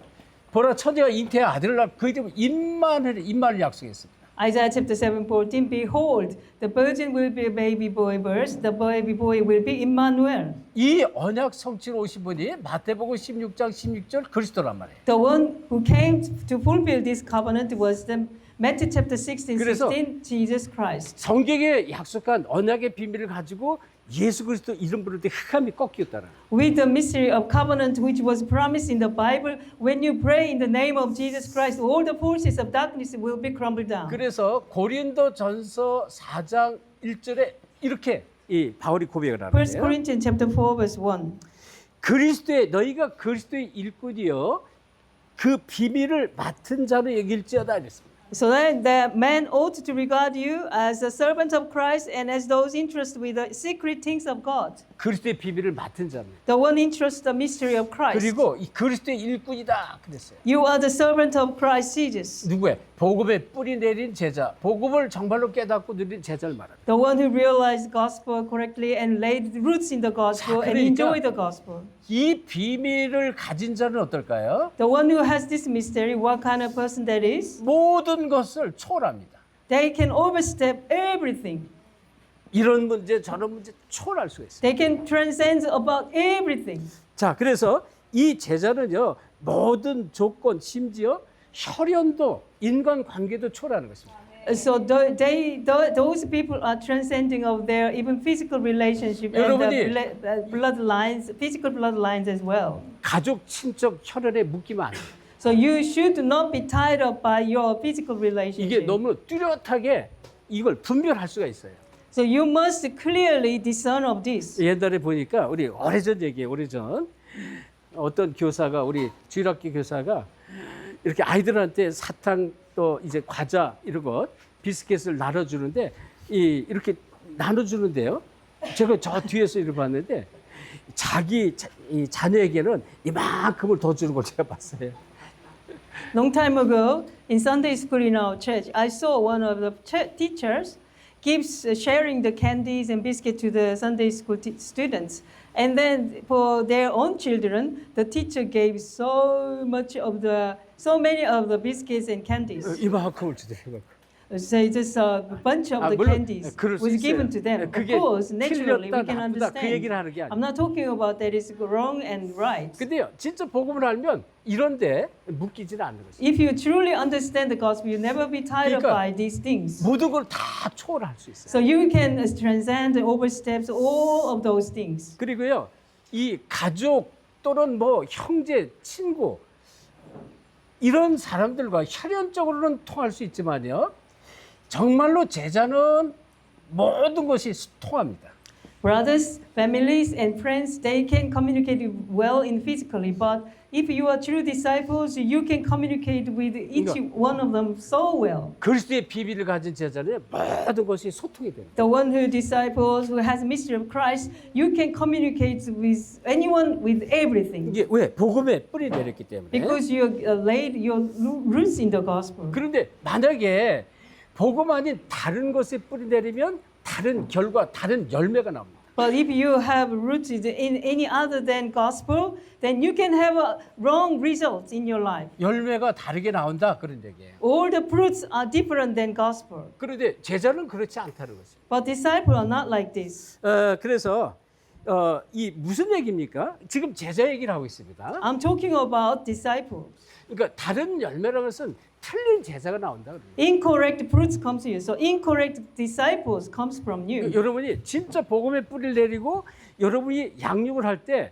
보라 처녀가 잉태의 아들을 낳고 그 이름 임마누엘 약속했습니다. Isaiah chapter 7:14. Behold, the virgin will be a baby boy birth. The baby boy will be Emmanuel. 이 언약 성취로 오신 분이 마태복음 16장 16절 그리스도란 말이에요. The one who came to fulfill this covenant was the Matthew chapter 16, 그래서 16, Jesus Christ. 성경에 약속한 언약의 비밀을 가지고 예수 그리스도 이름 부를 때 흑암이 꺾였다는 거예요. With the mystery of covenant which was promised in the Bible, when you pray in the name of Jesus Christ, all the forces of darkness will be crumbled down. 그래서 고린도전서 4장 1절에 이렇게 이 바울이 고백을 하는 1 거예요. Corinthians chapter 4 verse 1. 그리스도의 너희가 그리스도의 일꾼이여 그 비밀을 맡은 자로 여길지어다 이랬습니다. So that the man ought to regard you as a servant of Christ and as those interested with the secret things of God. 그리스도의 비밀을 맡은 자입니다. The one interested in the mystery of Christ. 그리고 이 그리스도의 일꾼이다 그랬어요. You are the servant of Christ Jesus. 누구예요? 복음의 뿌리 내린 제자, 복음을 정말로 깨닫고 누린 제자를 말합니다. The one who realized gospel correctly and laid roots in the gospel 자, and 그러니까 enjoy the gospel. 이 비밀을 가진 자는 어떨까요? The one who has this mystery, what kind of person that is? 모든 것을 초월합니다. They can overstep everything. 이런 문제 저런 문제 초월할 수가 있어요. They can transcend about everything. 자, 그래서 이 제자는요 모든 조건 심지어 혈연도 인간 관계도 초월하는 것입니다. So those people are transcending of their even physical relationship and 여러분이 the bloodlines, physical bloodlines as well. 가족, 친척, 혈연에 묶이면 안 돼요. So you should not be tied up by your physical 이게 relationship. 너무 뚜렷하게 이걸 분별할 수가 있어요. So you must clearly discern of this. 옛날에 보니까 우리 오래전 얘기예요. 오래전 어떤 교사가 우리 주일학교 교사가 이렇게 아이들한테 사탕 또 이제 과자 이런 것 비스켓을 나눠주는데 이렇게 나눠주는데요. 제가 저 뒤에서 이렇게 봤는데 이 자녀에게는 이만큼을 더 주는 걸 제가 봤어요. Long time ago, in Sunday school in our church, I saw one of the teachers keeps sharing the candies and biscuits to the Sunday school students. And then for their own children, the teacher gave so many of the biscuits and candies. 이만큼을 주더라고요. So just a bunch of the 물론 candies 그럴 수 was 있어요. given to them. Of 그게 course, naturally we 틀렸다 can 나쁘다 그 얘기를 understand. 하는 게 I'm not talking about that is wrong and right. 근데요, 진짜 복음을 알면 이런데 묶이지는 않는 거죠. If you truly understand the gospel, you never be tied up 그러니까 by these things. 모든 걸 다 초월할 수 있어요. So you can transcend and overstep all of those things. 그리고요, 이 가족 또는 뭐 형제, 친구 이런 사람들과 혈연적으로는 통할 수 있지만요, 정말로 제자는 모든 것이 통합니다. Brothers, families, and friends, they can communicate well in physically, but if you are true disciples, you can communicate with each one of them so well. 그리스도의 비밀을 가진 제자는 모든 것이 소통이 됩니다. The one who disciples, who has mystery of Christ, you can communicate with anyone, with everything. 이게 왜? 복음에 뿌리 내렸기 때문에. Because you laid your roots in the gospel. 그런데 만약에 복음 아닌 다른 것에 뿌리 내리면 다른 결과, 다른 열매가 나옵니다. But if you have roots in any other than gospel, then you can have wrong results in your life. 열매가 다르게 나온다 그런 얘기예요. All the fruits are different than gospel. 그런데 제자는 그렇지 않다는 거죠. But disciples are not like this. 그래서 이 무슨 얘기입니까? 지금 제자 얘기를 하고 있습니다. I'm talking about disciples. 그러니까 다른 열매라는 것은 틀린 제자가 나온다. 그래요. Incorrect fruits comes to you. So incorrect disciples comes from you. 여러분이 진짜 복음의 뿌리를 내리고 여러분이 양육을 할 때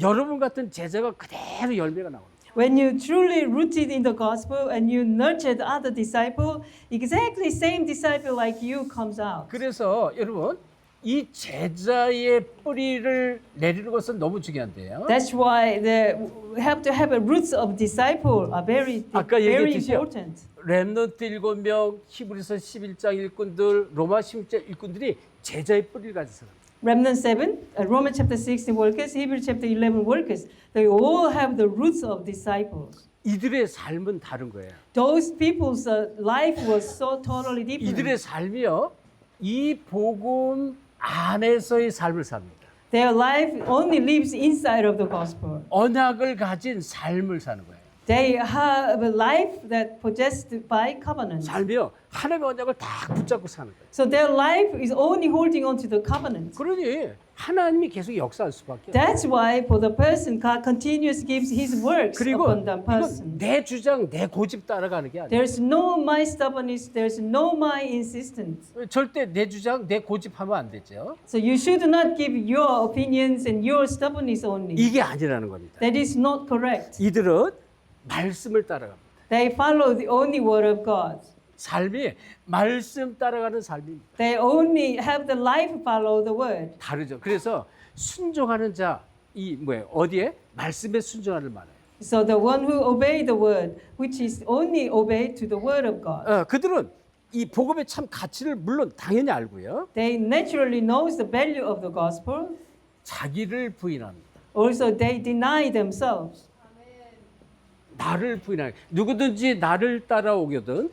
여러분 같은 제자가 그대로 열매가 나옵니다. When you truly rooted in the gospel and you nurtured other disciple, exactly same disciple like you comes out. 그래서 여러분 이 제자의 뿌리를 내리는 것은 너무 중요한데요. That's why we have to have a roots of disciple are very 아까 very 얘기했듯이요. important. 렘넌트 7명, 히브리서 11장 일꾼들, 로마 16장 일꾼들이 제자의 뿌리를 가진 사람. Remnant 7, Romans chapter 16 workers, Hebrews chapter 11 workers, they all have the roots of disciples. 이들의 삶은 다른 거예요. Those people's life was so totally different. 이들의 삶이요, 이 복음 안에서의 삶을 삽니다. Their life only lives inside of the gospel. 언약을 가진 삶을 사는 거예요. They have a life that possessed by covenant. 삶이요, 하나님의 언약을 딱 붙잡고 사는 거예요. So their life is only holding on to the covenant. 그러니 하나님이 계속 역사할 수밖에 없어요. That's why for the person, God continuously gives His works 그리고 upon the 이건 person. 내 주장, 내 고집 따라가는 게 아니에요. There's no my stubbornness, there's no my insistence. 절대 내 주장, 내 고집하면 안 되죠. So you should not give your opinions and your stubbornness only. 이게 아니라는 겁니다. That is not correct. 이들은 말씀을 따라갑니다. They follow the only word of God. 삶이 말씀 따라가는 삶입니다. They only have the life follow the word. 다르죠. 그래서 순종하는 자, 이 뭐예요? 어디에? 말씀에 순종하는 말이에요. So the one who obey the word, which is only obey to the word of God. 그들은 이 복음의 참 가치를 물론 당연히 알고요. They naturally knows the value of the gospel. 자기를 부인합니다. Also, they deny themselves. 나를 부인하는 누구든지 나를 따라오거든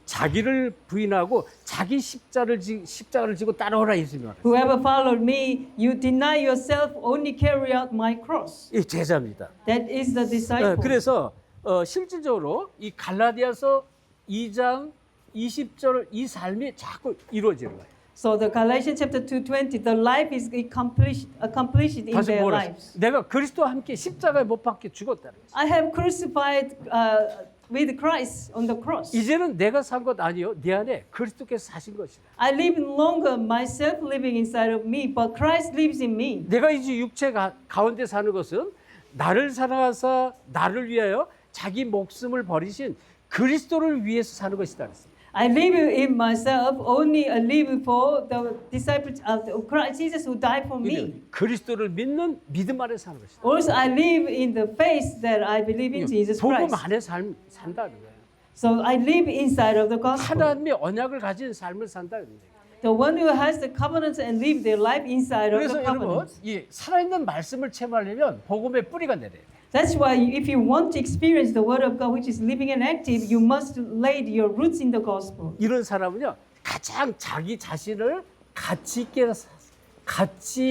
자기를 부인하고 자기 십자가를 지고 따라오라 예수님이 말했어요. Whoever followed me, you deny yourself, only carry out my cross. 이 제자입니다. That is the disciple. 그래서 실질적으로 이 갈라디아서 2장 20절 이 삶이 자꾸 이루어지는 거예요. So the Galatians chapter 2:20, the life is accomplished in 다시 their 뭐라 lives. 내가 그리스도와 함께 십자가에 못 박혀 죽었다는 거예요. I have crucified with Christ on the cross. 이제는 내가 산 것 아니요 내 안에 그리스도께서 사신 것이다. I live no longer myself living inside of me, but Christ lives in me. 내가 이제 육체 가운데 사는 것은 나를 사랑하사 나를 위하여 자기 목숨을 버리신 그리스도를 위해서 사는 것이다. I live in myself, only I live for the disciples of Christ Jesus who died for me. 그리스도를 믿는 믿음 안에 사는 것이다. Also, I live in the faith that I believe in Jesus 복음 Christ. 안에 산다는 거예요. So I live inside of the gospel. 하나님의 언약을 가진 삶을 산다는 거예요. The one who has the covenant and live their life inside of 그래서 the 여러분 covenant. 이 살아있는 말씀을 체험하려면 복음의 뿌리가 내려야 돼요. That's why if you want to experience the word of God which is living and active, you must lay your roots in the gospel. 이런 사람은요 가장 자기 자신을 가치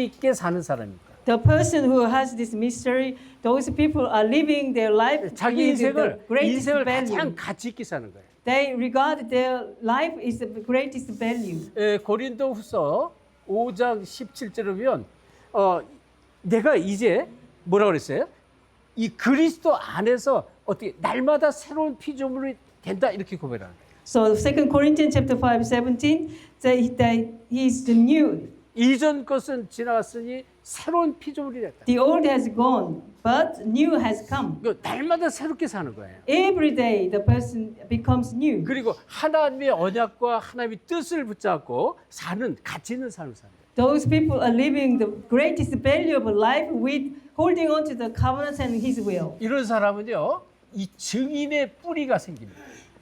있게 사는 사람입니다. The person who has this mystery, those people are living their life 자기 with the 인생을 greatest 가장 value. 가치 있게 사는 거예요. They regard their life is the greatest value. 고린도후서 5장 17절에 보면 내가 이제 뭐라 그랬어요? 이 그리스도 안에서 어떻게 날마다 새로운 피조물이 된다 이렇게 고백하는 거예요. So 2 Corinthians chapter 5:17, that he is the new. 이전 것은 지나갔으니 새로운 피조물이 됐다. The old has gone, but new has come. 날마다 새롭게 사는 거예요. Every day the person becomes new. 그리고 하나님의 언약과 하나님의 뜻을 붙잡고 사는 가치 있는 삶을 사는 거예요. Those people are living the greatest value of life with holding on to the covenant and His will. 이런 사람은요, 이 증인의 뿌리가 생깁니다.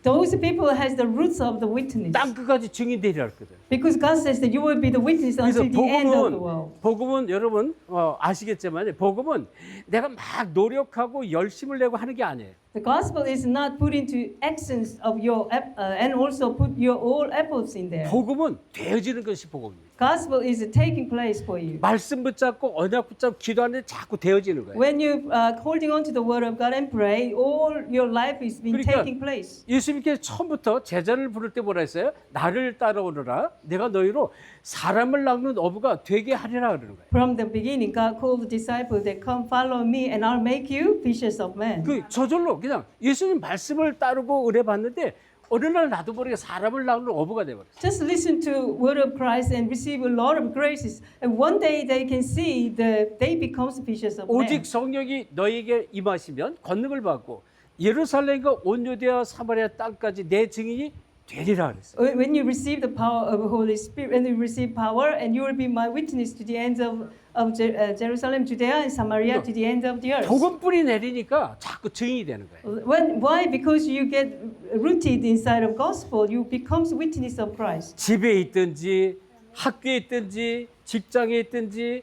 Those people has the roots of the witness. 땅 끝까지 증인되리라 했거든. Because God says that you will be the witness 그래서 until the end of the world. 복음은 여러분 아시겠지만 복음은 내가 막 노력하고 열심을 내고 하는 게 아니에요. The gospel is not put into actions of your and also put your all efforts in there. 복음은 되어지는 것이 복음입니다. Gospel is taking place for you. 말씀 붙잡고 언약 붙잡고 기도하는데 자꾸 되어지는 거예요. When you holding on to the word of God and pray, all your life is being 그러니까 taking place. 예수님께서 처음부터 제자를 부를 때 뭐라 했어요? 나를 따라오너라. 내가 너희로 사람을 낚는 어부가 되게 하리라 그러는 거예요. From the beginning, God called the disciples that come follow me, and I'll make you fishers of men. 그 저절로 그냥 예수님 말씀을 따르고 의뢰받는데 어느 날 나도 모르게 사람을 낚는 어부가 돼버렸어요. Just listen to word of Christ and receive a lot of graces, and one day they can see that they become fishers of men. 오직 성령이 너에게 임하시면 권능을 받고 예루살렘과 온 유대와 사마리아 땅까지 내 증인이 되리라 그랬어요. When you receive the power of the Holy Spirit, when you receive power, and you will be my witness to the ends of Jerusalem, Judea, and Samaria, to the end of the earth. 복음 뿌리 내리니까 자꾸 증인이 되는 거예요. Why? Because you get rooted inside of gospel, you become witness of Christ. 집에 있든지 학교에 있든지 직장에 있든지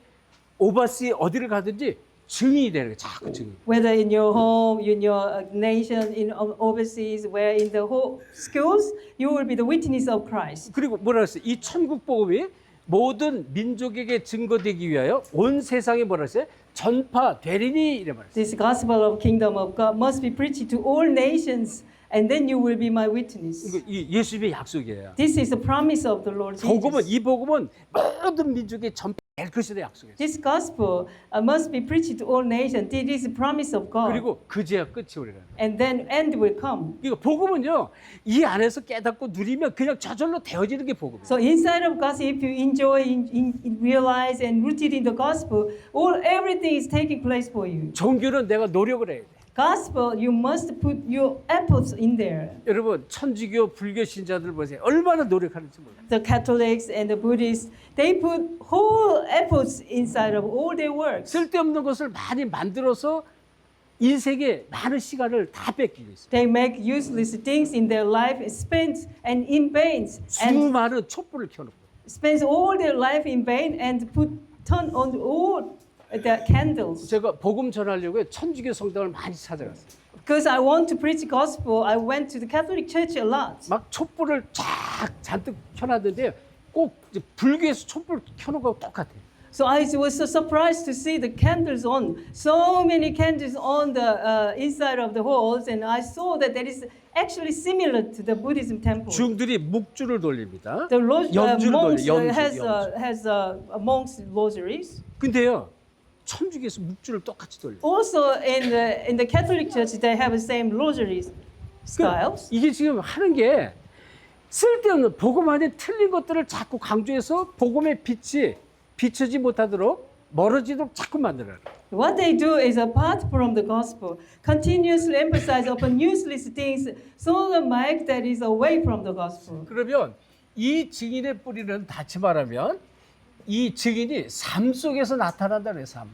오버시 어디를 가든지 증인이 되는 거예요. 자꾸 증인. Whether in your home, in your nation, in overseas, where in the whole schools, you will be the witness of Christ. 그리고 뭐라 그랬어요? 이 천국 복음이 모든 민족에게 증거되기 위하여 온 세상에 뭐라 했어요? 전파되리니 이래 말했어요. This gospel of kingdom of God must be preached to all nations, and then you will be my witness. 이거 이 예수님의 약속이에요. This is the promise of the Lord 복음은 Jesus. 이 복음은 모든 민족에 전파될 것이다 약속이에요. This gospel must be preached to all nations. This is the promise of God. 그리고 그제야 끝이 오리라. And then end will come. 이거 복음은요 이 안에서 깨닫고 누리면 그냥 저절로 되어지는 게 복음이에요. So inside of gospel, if you enjoy, realize, and rooted in the gospel, everything is taking place for you. 종교는 내가 노력을 해야 돼. Gospel, you must put your efforts in there. 여러분 천주교 불교 신자들 보세요. 얼마나 노력하는지 몰라요. The Catholics and the Buddhists, they put whole efforts inside of all their works. 쓸데없는 것을 많이 만들어서 인생에 많은 시간을 다 뺏기고 있어요. They make useless things in their life, spend and in vain, and 수많은 촛불을 켜놓고 spends all their life in vain and turn on all the candles. 제가 복음 전하려고 천주교 성당을 많이 찾아갔어요. Because I want to preach gospel, I went to the Catholic Church a lot. 막 촛불을 쫙 잔뜩 켜놨는데 꼭 이제 불교에서 촛불 켜놓은 거하고 똑같아요. So I was so surprised to see the candles on, so many candles on the inside of the halls, and I saw that is actually similar to the Buddhism temple. 중들이 묵주를 돌립니다. The 염주를 monks 돌려, 염주, has monks rosaries. 근데요 천주교에서 묵주를 똑같이 돌려. Also in the Catholic Church, they have the same rosary styles. 이게 지금 하는 게 쓸데없는 복음 안에 틀린 것들을 자꾸 강조해서 복음의 빛이 비추지 못하도록 멀어지도록 자꾸 만들어요. What they do is apart from the gospel, continuously emphasize upon useless things, so the mic that is away from the gospel. 그러면 이 증인의 뿌리는 다시 말하면 이 증인이 삶 속에서 나타난다는 삶.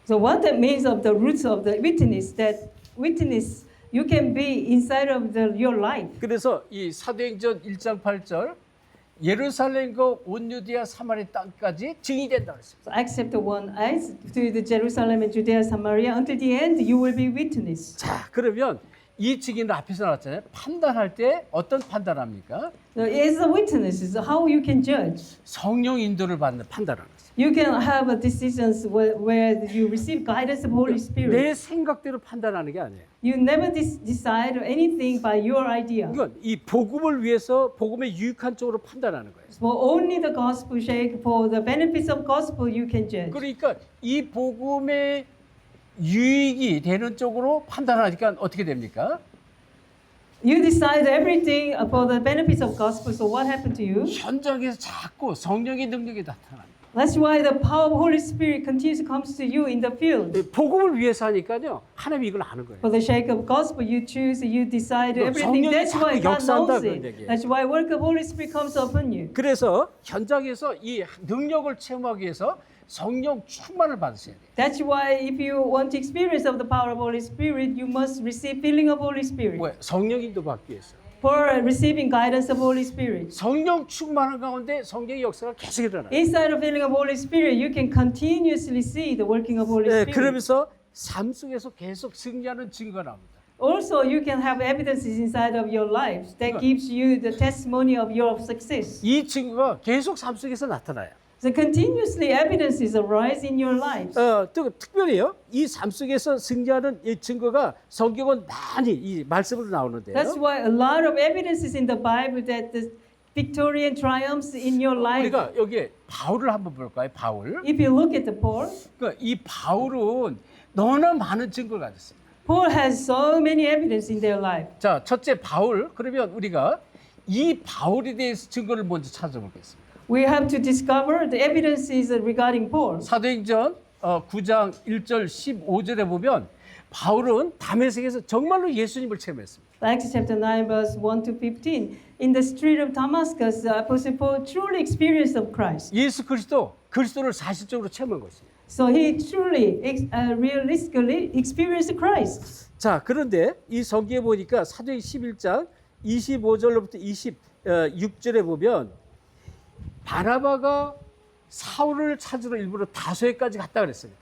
So what that means of the roots of the witness, that witness you can be inside of your life. 그래서 이 사도행전 1장 8절 예루살렘과 온 유대와 사마리아 땅까지 증인이 된다 그랬어요. So Acts chapter 1, to the Jerusalem and Judea, Samaria, until the end you will be witness. 자, 그러면 이 증인을 앞에서 나왔잖아요. 판단할 때 어떤 판단합니까? So as a witness, is how you can judge. 성령 인도를 받는 판단하는 거죠. You can have decisions where you receive guidance of Holy Spirit. 내 생각대로 판단하는 게 아니에요. You never decide anything by your idea. 이건 이 복음을 위해서 복음에 유익한 쪽으로 판단하는 거예요. For only the gospel sake, for the benefits of gospel, you can judge. 그러니까 이 복음의 유익이 되는 쪽으로 판단하니까 어떻게 됩니까? You decide everything for the benefits of gospel. So what happened to you? 현장에서 자꾸 성령의 능력이 나타납니다. That's why the power of Holy Spirit continues comes to you in the field. 복음을 위해서 하니까요. 하나님이 이걸 아는 거예요. For the sake of gospel, you choose, you decide 너 everything. 성령이 That's why 자꾸 God 역사한다 knows 그런 it. 얘기예요. That's why work of Holy Spirit comes upon you. 그래서 현장에서 이 능력을 체험하기 위해서 성령 충만을 받으셔야 돼요. That's why if you want to experience of the power of Holy Spirit, you must receive filling of Holy Spirit. 왜? 성령 인도 받기 위해서. For receiving guidance of Holy Spirit. 성령 충만한 가운데 성령의 역사가 계속 일어나요. Inside of filling of Holy Spirit, you can continuously see the working of Holy 네, Spirit. 그러면서 삶 속에서 계속 승리하는 증거가 나옵니다. Also, you can have evidences inside of your lives that gives you the testimony of your success. 이 증거가 계속 삶 속에서 나타나요. So continuously evidences arise in your lives. 특별히요. 이 삶 속에서 승리하는 이 증거가 성경은 많이 이 말씀으로 나오는데요. That's why a lot of evidences in the Bible that the victory and triumphs in your life. 우리가 여기에 바울을 한번 볼까요? 바울. If you look at the Paul, 그러니까 이 바울은 너무나 많은 증거를 가졌습니다. Paul has so many evidence in their life. 자, 첫째 바울. 그러면 우리가 이 바울에 대해서 증거를 먼저 찾아보겠습니다. We have to discover the evidences regarding Paul. 사도행전 9장 1절 15절에 보면 바울은 다메섹에서 정말로 예수님을 체험했습니다. Acts chapter 9 verse 1 to 15. In the street of Damascus, the Apostle Paul truly experienced of Christ. 예수 그리스도를 사실적으로 체험한 것입니다. So he truly, realistically experienced Christ. 자, 그런데 이 성경에 보니까 사도행 11장 25절로부터 26절에 보면 바나바가 사울을 찾으러 일부러 다소에까지 갔다 그랬습니다.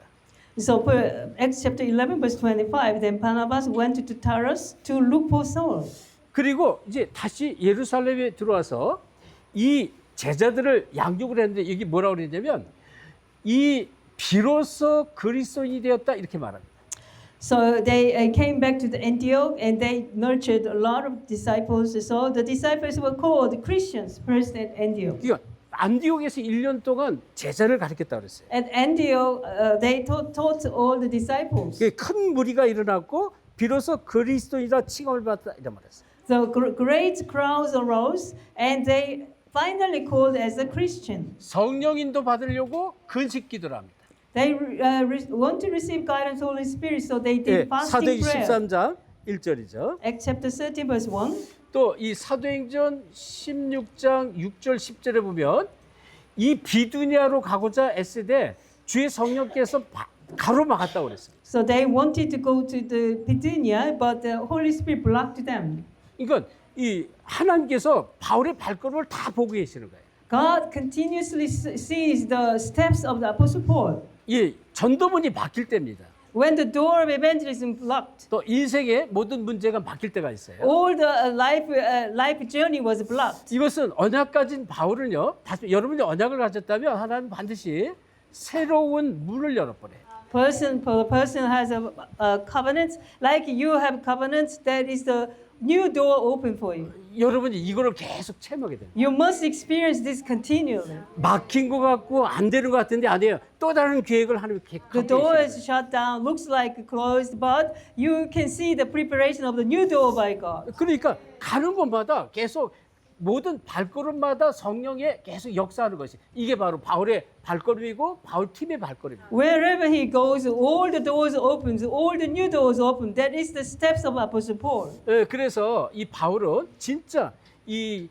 So for Acts chapter 11 verse 25, then Barnabas went to Tarsus to look for Saul. 그리고 이제 다시 예루살렘에 들어와서 이 제자들을 양육을 했는데 여기 뭐라고 그랬냐면 이 비로소 그리스도인이 되었다 이렇게 말합니다. So they came back to the Antioch and they nurtured a lot of disciples. So the disciples were called Christians first at Antioch. 그러니까 안디옥에서 1년 동안 제자를 가르쳤다 그랬어요. At Antioch, they taught all the disciples. 큰 무리가 일어났고 비로소 그리스도인이라 칭함을 받았다 이런 말했어요. So great crowds arose and they finally called as a Christian. 성령 인도 받으려고 근식 기도를 합니다. They want to receive guidance of Holy Spirit, so they did fasting 사도행전 prayer. 13장 1절이죠. Acts chapter 13 verse 1. 또 이 사도행전 16장 6절 10절에 보면 이 비두니아로 가고자 애쓰되 주의 성령께서 가로막았다고 그랬어요. So they wanted to go to the Bithynia, but the Holy Spirit blocked them. 그러니까 이 하나님께서 바울의 발걸음을 다 보고 계시는 거예요. God continuously sees the steps of the Apostle Paul. 이 전도문이 막힐 때입니다. When the door of evangelism blocked, 또 인생의 모든 문제가 막힐 때가 있어요. all the life journey was blocked. 이것은 언약 가진 바울은요. 다시 여러분이 언약을 가졌다면 하나님 반드시 새로운 문을 열어버려요. The person has a covenant, like you have covenants, that is the new door open for you. 여러분이 이거를 계속 체험하게 됩니다. You must experience this continually. 막힌 것 같고 안 되는 것 같은데 아니에요. 또 다른 계획을 하나님 The door is shut down, looks like closed, but you can see the preparation of the new door by God. 그러니까 가는 곳마다 계속 모든 발걸음마다 성령의 계속 역사하는 것이 이게 바로 바울의 발걸음이고 바울 팀의 발걸음입니다. Wherever he goes, all the doors open, all the new doors open. That is the steps of Apostle Paul. 그래서 이 바울은 진짜 이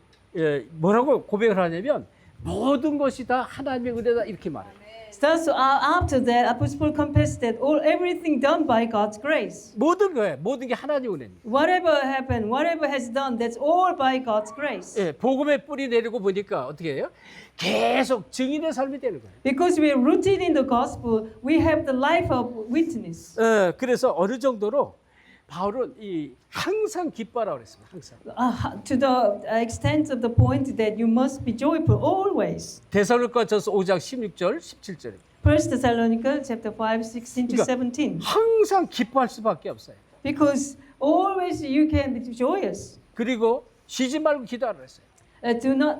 뭐라고 고백을 하냐면 모든 것이 다 하나님의 은혜다 이렇게 말해요. So after that, Apostle Paul confessed that everything done by God's grace. 모든 게 하나님의 은혜입니다. Whatever happened, whatever has done, that's all by God's grace. 복음의 뿌리 내리고 보니까 어떻게 해요? 계속 증인의 삶이 되는 거예요. Because we are rooted in the gospel, we have the life of witness. 그래서 어느 정도로 바울은 항상 기뻐하라고 그랬습니다. 항상. To the extent of the point that you must be joyful always. 데살로니가전서 5장 16절 17절입니다. 1 Thessalonians chapter 5, 16 to 17. 항상 기뻐할 수밖에 없어요. Because always you can be joyous. 그리고 쉬지 말고 기도하라 그랬어요. Do not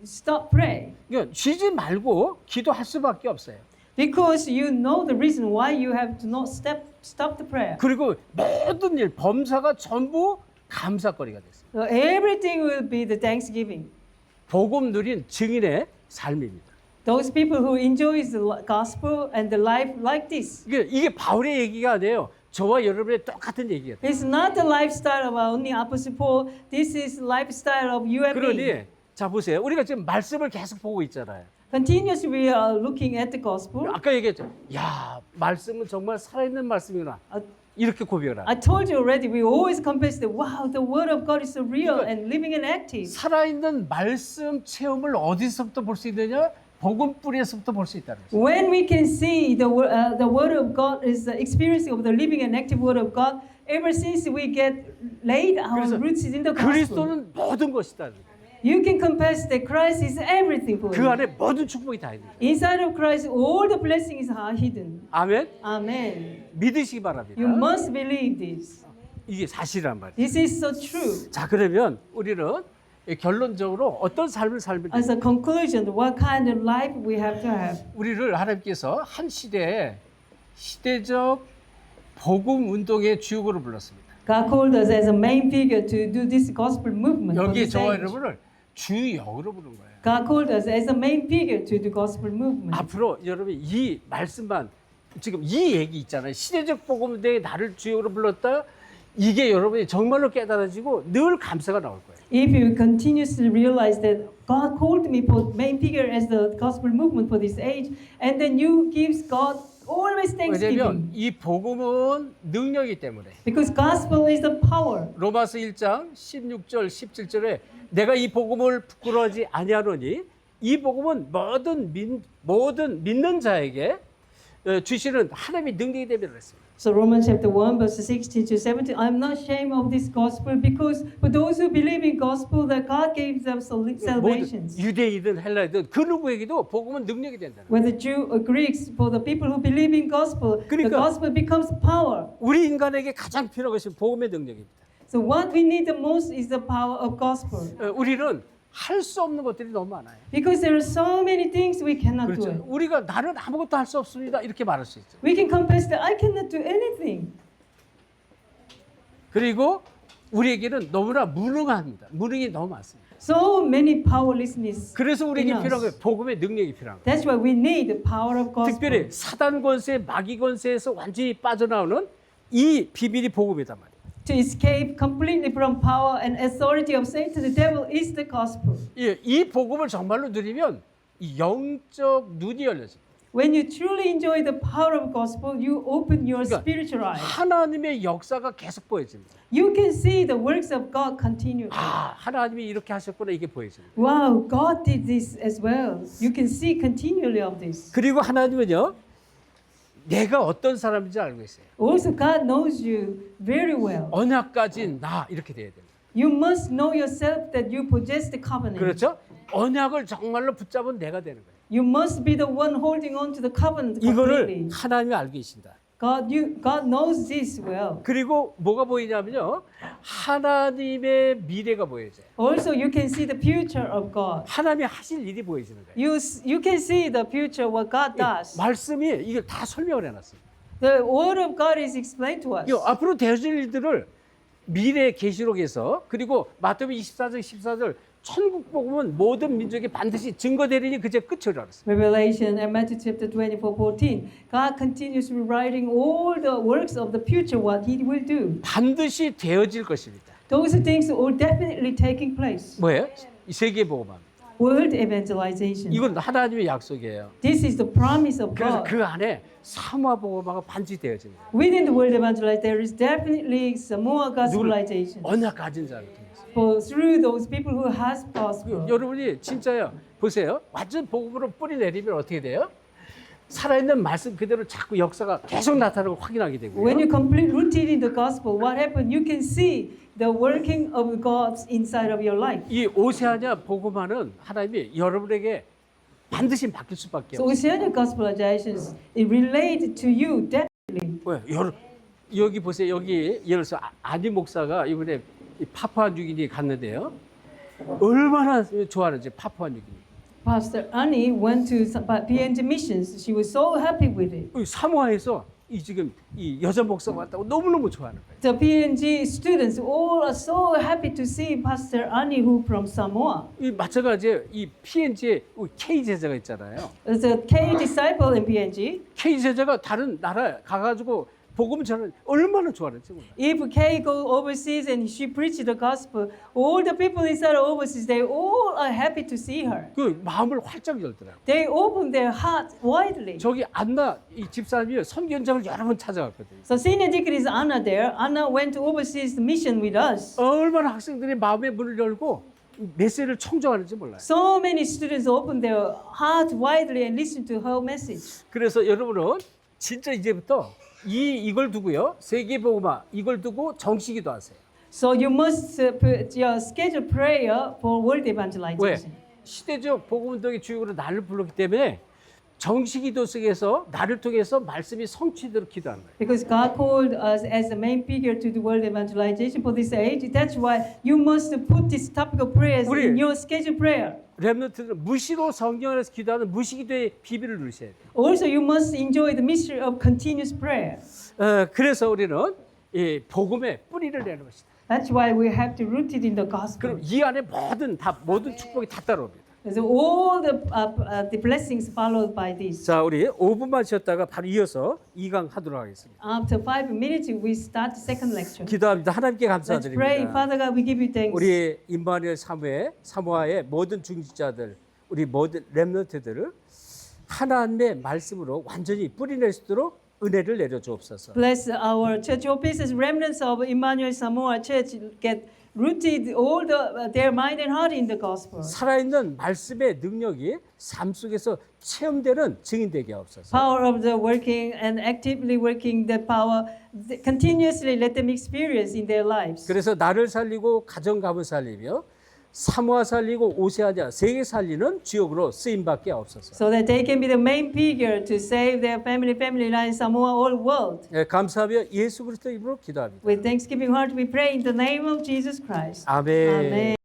stop praying. 그러니까 쉬지 말고 기도할 수밖에 없어요. Because you know the reason why you have to not stop the prayer. 그리고 모든 일 범사가 전부 감사거리가 됐어요. So everything will be the thanksgiving. 복음 누린 증인의 삶입니다. Those people who enjoys the gospel and the life like this. 이게 바울의 얘기가 아니에요. 저와 여러분의 똑같은 얘기예요. It's not the lifestyle of only Apostle Paul. This is lifestyle of you and me. 그러니 자 보세요. 우리가 지금 말씀을 계속 보고 있잖아요. Continuously we are looking at the gospel. 아까 얘기했죠. 야, 말씀은 정말 살아있는 말씀이구나. 이렇게 고백을 하고. I told you already, we always confess that wow, the word of God is so real and living and active. 살아있는 말씀 체험을 어디서부터 볼 수 있느냐? 복음 뿌리에서부터 볼 수 있다는 거죠. When we can see the word of God is the experience of the living and active word of God, ever since we get laid our 그래서 roots in the gospel. 그리스도는 모든 것이다. You can confess that Christ is everything for 그 you. 안에 모든 축복이 다 있는 거예요. Inside of Christ, all the blessings are hidden. 아멘. Amen. 믿으시기 바랍니다. You must believe this. 이게 사실이란 말이에요. This is so true. 자, 그러면 우리는 결론적으로 어떤 삶을 살면 As 돼요? a conclusion, what kind of life we have to have? 우리를 하나님께서 한 시대에 시대적 복음 운동의 주역으로 불렀습니다. God called us as a main figure to do this gospel movement. for 여기 this 저와 age. 여러분을 주역으로 부른 거예요. God called us as a main figure to the gospel movement. 앞으로 여러분이 이 말씀만 지금 이 얘기 있잖아요. 시대적 복음 운동에 나를 주역으로 불렀다. 이게 여러분이 정말로 깨달아지고 늘 감사가 나올 거예요. If you continuously realize that God called me for main figure as the gospel movement for this age, and then you gives God always 왜냐하면 thanksgiving. 이 복음은 능력이기 때문에. Because gospel is the power. 로마서 1장 16절 17절에 내가 이 복음을 부끄러워하지 아니하노니 이 복음은 모든 믿는 자에게 주시는 하나님의 능력이 되면 그랬습니다. So Romans chapter 1 verses 16 to 17, I'm not ashamed of this gospel because for those who believe in gospel that God gave them salvations. 유대이든 헬라이든 그 누구에게도 복음은 능력이 된다는 거예요. Whether Jew or Greeks, for the people who believe in gospel, the 그러니까 gospel becomes power. 우리 인간에게 가장 필요한 것이 복음의 능력입니다. So what we need the most is the power of gospel. 우리는 할 수 없는 것들이 너무 많아요. Because there are so many things we cannot 그렇죠. do. 우리가 나는 아무것도 할 수 없습니다. 이렇게 말할 수 있죠. We can confess that I cannot do anything. 그리고 우리에게는 너무나 무능합니다. 무능이 너무 많습니다. So many powerlessness. 그래서 우리에게 in us. 필요한 거예요. 복음의 능력이 필요한 거예요. That's why we need the power of gospel. 특별히 사단 권세, 마귀 권세에서 완전히 빠져나오는 이 비밀이 복음이단 말이에요. To escape completely from power and authority of Satan, the devil is the gospel. 이 복음을 정말로 누리면 이 영적 눈이 열려집니다. When you truly enjoy the power of gospel, you open your 그러니까 spiritual eyes. 하나님의 역사가 계속 보여집니다. You can see the works of God continually. 아, 하나님이 이렇게 하셨구나 이게 보여집니다. Wow, God did this as well. You can see continually of this. 그리고 하나님은요, 내가 어떤 사람인지 알고 있어요. Also, God knows you very well. 언약 가진 나 이렇게 돼야 됩니다. You must know yourself that you possess the covenant. 그렇죠? 언약을 정말로 붙잡은 내가 되는 거예요. You must be the one holding on to the covenant 이거를 completely. 하나님이 알고 계신다. God knows this well. 그리고 뭐가 보이냐면요, 하나님의 미래가 보여져요. Also, you can see the future of God. 하나님이 하실 일이 보여지는 거예요. You can see the future what God does. 말씀이 이걸 다 설명을 해놨어요. The word of God is explained to us. 앞으로 되어질 일들을 미래 계시록에서 그리고 마태복음 24장 14절 천국 복음은 모든 민족에 반드시 증거되리니 그제 끝을 알았어요. Revelation and Matthew chapter 24:14. God continues writing all the works of the future what He will do. 반드시 되어질 것입니다. Those things are definitely taking place. 뭐예요? 이 세계 복음합니다. World evangelization. 이건 하나님의 약속이에요. This is the promise of 그래서 God. 그 안에 사모아 복음화가 반드시 되어집니다. Within the world evangelization, there is definitely Samoa gospelization. 언약 가진 자를 통해서. For through those people who has gospel. 여러분이 진짜요. 보세요. 완전 복음으로 뿌리 내리면 어떻게 돼요? 살아있는 말씀 그대로 자꾸 역사가 계속 나타나고 확인하게 되고요. When you complete rooted in the gospel, what happened? You can see the working of God inside of your life. 이 오세아냐 복음화는 하나님이 여러분에게 반드시 맡길 수밖에 So 없어요. Oceanic gospelizations it related to you definitely. 왜? 여기 보세요. 여기 예를 들어서 아니 목사가 이번에 파푸아 뉴기니 갔는데요. 얼마나 좋아하는지 파푸아 뉴기니. Pastor Annie went to PNG missions. She was so happy with it. 사모아에서 이 지금 이 여자 목사가 왔다고 너무너무 좋아하는 거예요. The PNG students all are so happy to see Pastor Anihu from Samoa. 이 마찬가지에 이 PNG의 K 제자가 있잖아요. The K disciple in PNG. K 제자가 다른 나라에 가가지고 복음 전을 얼마나 좋아하는지 몰라요. If Kay go overseas and she preach the gospel, all the people inside overseas, they all are happy to see her. 그 마음을 활짝 열더라고요. They open their heart widely. 저기 안나 이 집사님이 선교현장을 여러 번 찾아갔거든요. So senior deacon is Anna there. Anna went to overseas mission with us. 얼마나 학생들이 마음의 문을 열고 메시지를 청정하는지 몰라요. So many students open their heart widely and listen to her message. 그래서 여러분은 진짜 이제부터 이걸 두고요. 세계복음화 이걸 두고 정식기도 하세요. So you must schedule prayer for world 왜? evangelization. 시대적 복음운동의 주역으로 나를 불렀기 때문에 정식기도 속에서 나를 통해서 말씀이 성취되도록 기도하는 거예요. Because God called us as the main figure to the world evangelization for this age. That's why you must put this topic of prayers 우리- in your scheduled prayer. 렘넌트들은 무시로 성경에서 기도하는 무시기도의 비밀을 누리셔야 돼요. Also, you must enjoy the mystery of continuous prayer. 그래서 우리는 이 복음의 뿌리를 내는 것이다. That's why we have to root it in the gospel. 그럼 이 안에 모든 축복이 다 따라옵니다. So all the blessings followed by this. 자, 우리 5분만 쉬었다가 바로 이어서 2강 하도록 하겠습니다. After 5 minutes, we start the second lecture. 기도합니다. 하나님께 Let's pray. 감사드립니다. Father God, we give you thanks. 우리 임마누엘 사모아의 모든 중직자들, 우리 모든 렘넌트들을 하나님의 말씀으로 완전히 뿌리낼 수 있도록 은혜를 내려 주옵소서. Bless our church offices, remnants of Emmanuel Samoa Church get rooted all their mind and heart in the gospel. 살아있는 말씀의 능력이 삶 속에서 체험되는 증인되게 하옵소서. Power of the working and actively working the power, continuously let them experience in their lives. 그래서 나를 살리고 가정 가문 살리며 사모아 살리고 오세아냐 세계 살리는 주역으로 쓰임 받게 하옵소서. So that they can be the main figure to save their family line, Samoa, all world. 예, 감사하며 예수 그리스도 이름으로 기도합니다. With thanksgiving heart, we pray in the name of Jesus Christ. 아멘. Amen.